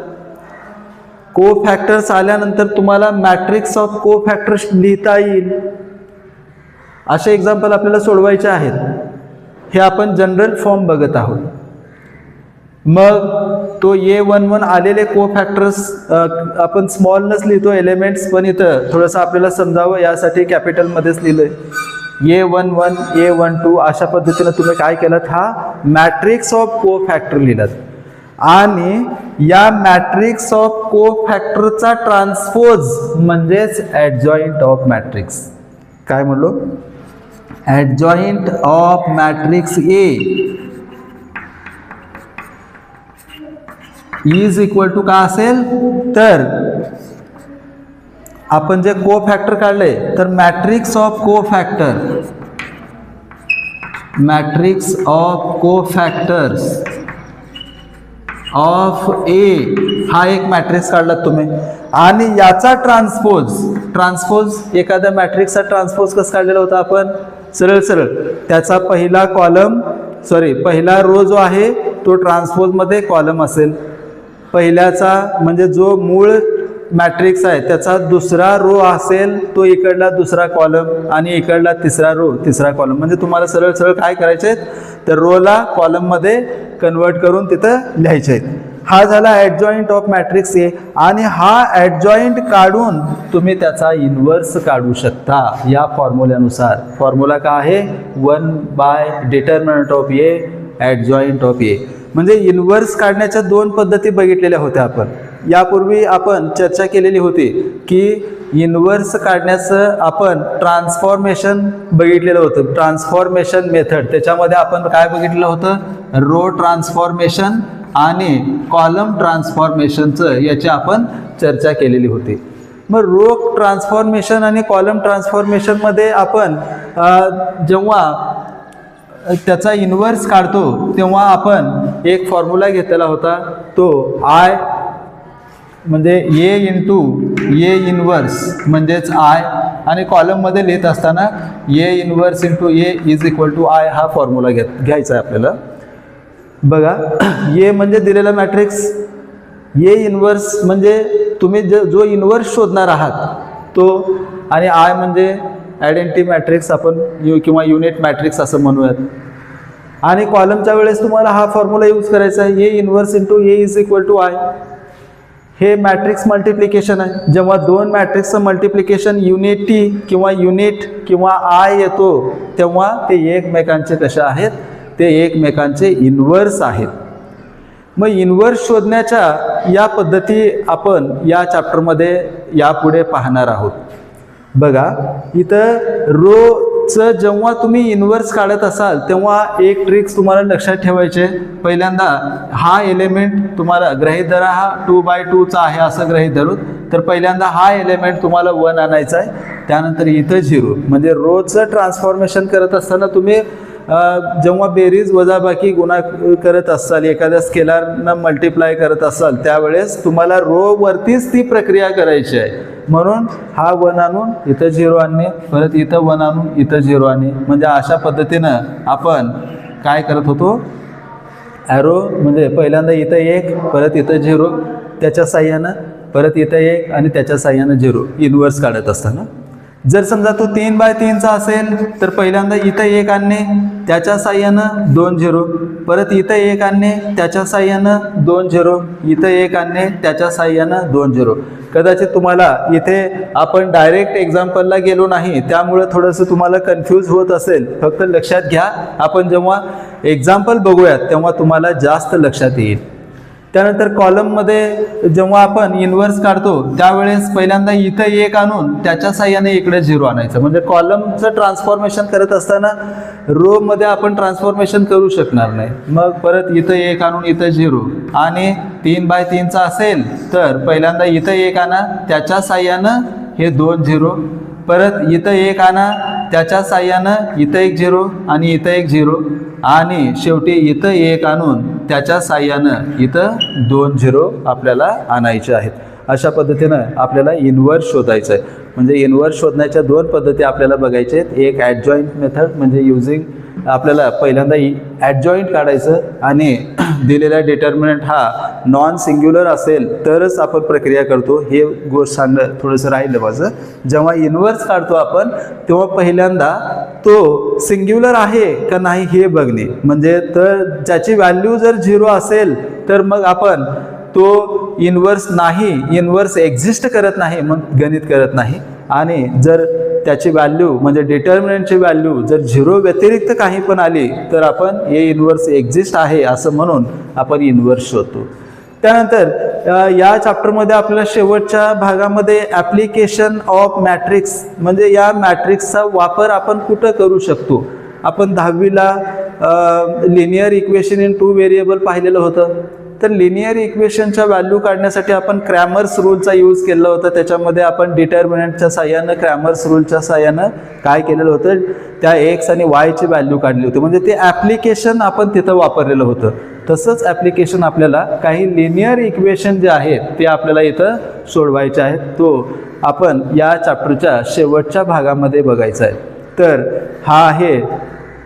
कोफॅक्टर्स आल्यानंतर तुम्हाला मॅट्रिक्स ऑफ कोफॅक्टर्स लिहिता येईल. असे एक्झाम्पल आपल्याला सोडवायचे आहेत. हे आपण जनरल फॉर्म बघत आहोत. मग तो A11 आलेले कोफॅक्टर्स आपण स्मॉलनच लिहितो एलिमेंट्स, पण इथं थोडंसं आपल्याला समजावं यासाठी कॅपिटलमध्येच लिहिलंय. A11 A12 अशा पद्धतीनं तुम्ही काय केलात? हा मॅट्रिक्स ऑफ कोफॅक्टर लिहिलात. आणि या मॅट्रिक्स ऑफ कोफॅक्टरचा ट्रान्सपोज म्हणजेच ॲडजॉइंट ऑफ मॅट्रिक्स. काय म्हणलो? Adjoint of matrix A is equal to का असेल? तर आपण जे कोफॅक्टर काढले तर matrix of cofactor, matrix of cofactors of A हा एक मॅट्रिक्स काढलात तुम्ही. आणि याचा ट्रान्सपोज एखाद्या मॅट्रिक्सचा ट्रान्सपोज कसं काढलेला होता आपण? सरळ त्याचा पहिला रो जो आहे तो ट्रान्सपोजमध्ये कॉलम असेल. पहिल्याचा म्हणजे जो मूळ मॅट्रिक्स आहे त्याचा दुसरा रो असेल तो इकडला दुसरा कॉलम आणि इकडला तिसरा कॉलम. म्हणजे तुम्हाला सरळ काय करायचे? तर रोला कॉलममध्ये कन्वर्ट करून तिथं लिहायचे आहेत. हा झाला ॲडजॉइंट ऑफ मॅट्रिक्स A. आणि हा ॲडजॉइंट काढून तुम्ही त्याचा इन्व्हर्स काढू शकता या फॉर्म्युल्यानुसार. फॉर्म्युला काय आहे? 1 determinant of A adjoint of A. म्हणजे इन्व्हर्स काढण्याच्या दोन पद्धती बघितलेल्या होत्या आपण. यापूर्वी आपण चर्चा केलेली होती की इन्व्हर्स काढण्याचं आपण ट्रान्सफॉर्मेशन बघितलेलं होतं. ट्रान्सफॉर्मेशन मेथड त्याच्यामध्ये आपण काय बघितलेलं होतं? रो ट्रान्सफॉर्मेशन आणि कॉलम ट्रान्सफॉर्मेशनचं याची आपण चर्चा केलेली होती. मग रो ट्रान्सफॉर्मेशन आणि कॉलम ट्रान्सफॉर्मेशनमध्ये आपण जेव्हा त्याचा इन्व्हर्स काढतो तेव्हा आपण एक फॉर्म्युला घेतलेला होता. तो I म्हणजे A इंटू A इन्व्हर्स म्हणजेच I, आणि कॉलममध्ये लिहित असताना A inverse into A is equal to I हा फॉर्म्युला घ्यायचा आहे आपल्याला. बघा, A म्हणजे दिलेला मॅट्रिक्स, A इन्व्हर्स म्हणजे तुम्ही जो इन्व्हर्स शोधणार आहात तो, आणि I म्हणजे आयडेंटिटी मॅट्रिक्स आपण किंवा युनिट मॅट्रिक्स असं म्हणूयात. आणि कॉलमच्या वेळेस तुम्हाला हा फॉर्म्युला यूज करायचा आहे. A inverse into A is equal to I. हे मॅट्रिक्स मल्टिप्लिकेशन आहे. जेव्हा दोन मॅट्रिक्सचं मल्टिप्लिकेशन युनिटी किंवा युनिट किंवा I येतो तेव्हा ते एकमेकांचे कसे आहेत? ते एकमेकांचे इन्व्हर्स आहेत. मग इन्व्हर्स शोधण्याच्या या पद्धती आपण या चॅप्टरमध्ये यापुढे पाहणार आहोत. बघा, इथं रोचं जेव्हा तुम्ही इन्व्हर्स काढत असाल तेव्हा एक ट्रिक्स तुम्हाला लक्षात ठेवायचे. पहिल्यांदा हा एलिमेंट तुम्हाला गृहीत धरा, हा 2/2चा आहे असं गृहीत धरून. तर पहिल्यांदा हा एलिमेंट तुम्हाला 1 आणायचा आहे, त्यानंतर इथं 0. म्हणजे रोचं ट्रान्सफॉर्मेशन करत असताना तुम्ही जेव्हा बेरीज वजाबाकी गुणा करत असाल, एखाद्या स्केलारनं मल्टिप्लाय करत असाल, त्यावेळेस तुम्हाला रो वरतीच ती प्रक्रिया करायची आहे. म्हणून हा 1 आणून इथं 0 आणणे, परत इथं 1 आणून इथं 0 आणणे. म्हणजे अशा पद्धतीनं आपण काय करत होतो, ॲरो म्हणजे पहिल्यांदा इथं 1, परत इथं 0, त्याच्या साह्यानं परत इथं 1 आणि त्याच्या साह्यानं 0 इन्व्हर्स काढत असताना. जर समजा तो 3/3चा असेल तर पहिल्यांदा इथं 1 आणणे, त्याच्या साह्यानं 2 0, परत इथं 1 आणणे, त्याच्या साह्यानं 2 0, इथं 1 आणणे, त्याच्या साह्यानं 2 0. कदाचित तुम्हाला इथे आपण डायरेक्ट एक्झाम्पलला गेलो नाही, त्यामुळे थोडंसं तुम्हाला कन्फ्यूज होत असेल. फक्त लक्षात घ्या, आपण जेव्हा एक्झाम्पल बघूयात तेव्हा तुम्हाला जास्त लक्षात येईल. त्यानंतर कॉलममध्ये जेव्हा आपण इन्व्हर्स काढतो त्यावेळेस पहिल्यांदा इथं 1 आणून त्याच्या साह्याने इकडे 0 आणायचं. म्हणजे कॉलमचं ट्रान्सफॉर्मेशन करत असताना रोमध्ये आपण ट्रान्सफॉर्मेशन करू शकणार नाही. मग परत इथं 1 आणून इथं 0, आणि 3/3चा असेल तर पहिल्यांदा इथं 1 आणा, त्याच्या साह्यानं हे 2 0, परत इथं 1 आणा, त्याच्या साह्यानं इथं 1 0 आणि इथं 1 0, आणि शेवटी इथं 1 आणून त्याच्या साह्यानं इथं 2 0 आपल्याला आणायचे आहेत. अशा पद्धतीनं आपल्याला इन्व्हर्स शोधायचं आहे. म्हणजे इन्व्हर्स शोधण्याच्या 2 पद्धती आपल्याला बघायच्या आहेत. एक ॲडजॉईंट मेथड, म्हणजे युझिंग आपल्याला पहिल्यांदा ॲडजॉईंट काढायचं आणि दिलेला डिटर्मिनंट हा नॉन सिंग्युलर असेल तरच आपण प्रक्रिया करतो. हे गोष्ट सांगणं थोडंसं राहिलं माझं. जेव्हा इन्व्हर्स काढतो आपण तेव्हा पहिल्यांदा तो सिंग्युलर आहे का नाही हे बघणे. म्हणजे तर ज्याची व्हॅल्यू जर 0 असेल तर मग आपण तो इन्व्हर्स नाही, इन्व्हर्स एक्झिस्ट करत नाही, मग गणित करत नाही. आणि जर त्याची व्हॅल्यू म्हणजे डिटर्मिनंटची व्हॅल्यू जर 0 व्यतिरिक्त काही पण आली तर आपण हे इन्व्हर्स एक्झिस्ट आहे असं म्हणून आपण इन्व्हर्स शोधतो. त्यानंतर या चॅप्टरमध्ये आपल्याला शेवटच्या भागामध्ये ॲप्लिकेशन ऑफ मॅट्रिक्स, म्हणजे या मॅट्रिक्सचा वापर आपण कुठं करू शकतो. आपण 10वीला लिनियर इक्वेशन इन 2 व्हेरिएबल पाहिलेलं होतं. तर लिनियर इक्वेशनच्या व्हॅल्यू काढण्यासाठी आपण क्रॅमर्स रूलचा यूज केला होता. त्याच्यामध्ये आपण डिटर्मिनंटच्या साह्यानं, क्रॅमर्स रूलच्या साह्यानं काय केलेलं होतं, त्या एक्स आणि वायची व्हॅल्यू काढली होती. म्हणजे ते ॲप्लिकेशन आपण तिथं वापरलेलं होतं. तसंच ॲप्लिकेशन आपल्याला काही लिनियर इक्वेशन जे आहेत ते आपल्याला इथं सोडवायचे आहेत. तो आपण या चॅप्टरच्या शेवटच्या भागामध्ये बघायचा आहे. तर हा आहे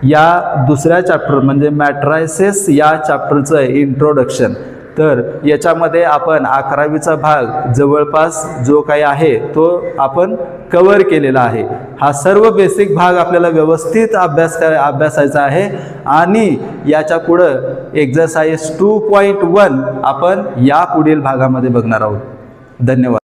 या दुसऱ्या चॅप्टर म्हणजे मॅट्रायसेस या चॅप्टरचं इंट्रोडक्शन. तर याच्यामध्ये आपण 11वीचा भाग जवळपास जो काही आहे तो आपण कव्हर केलेला आहे. हा सर्व बेसिक भाग आपल्याला व्यवस्थित अभ्यासायचा आहे. आणि याच्या पुढं एक्झरसाइज 2.1 आपण या पुढील भागामध्ये बघणार आहोत. धन्यवाद.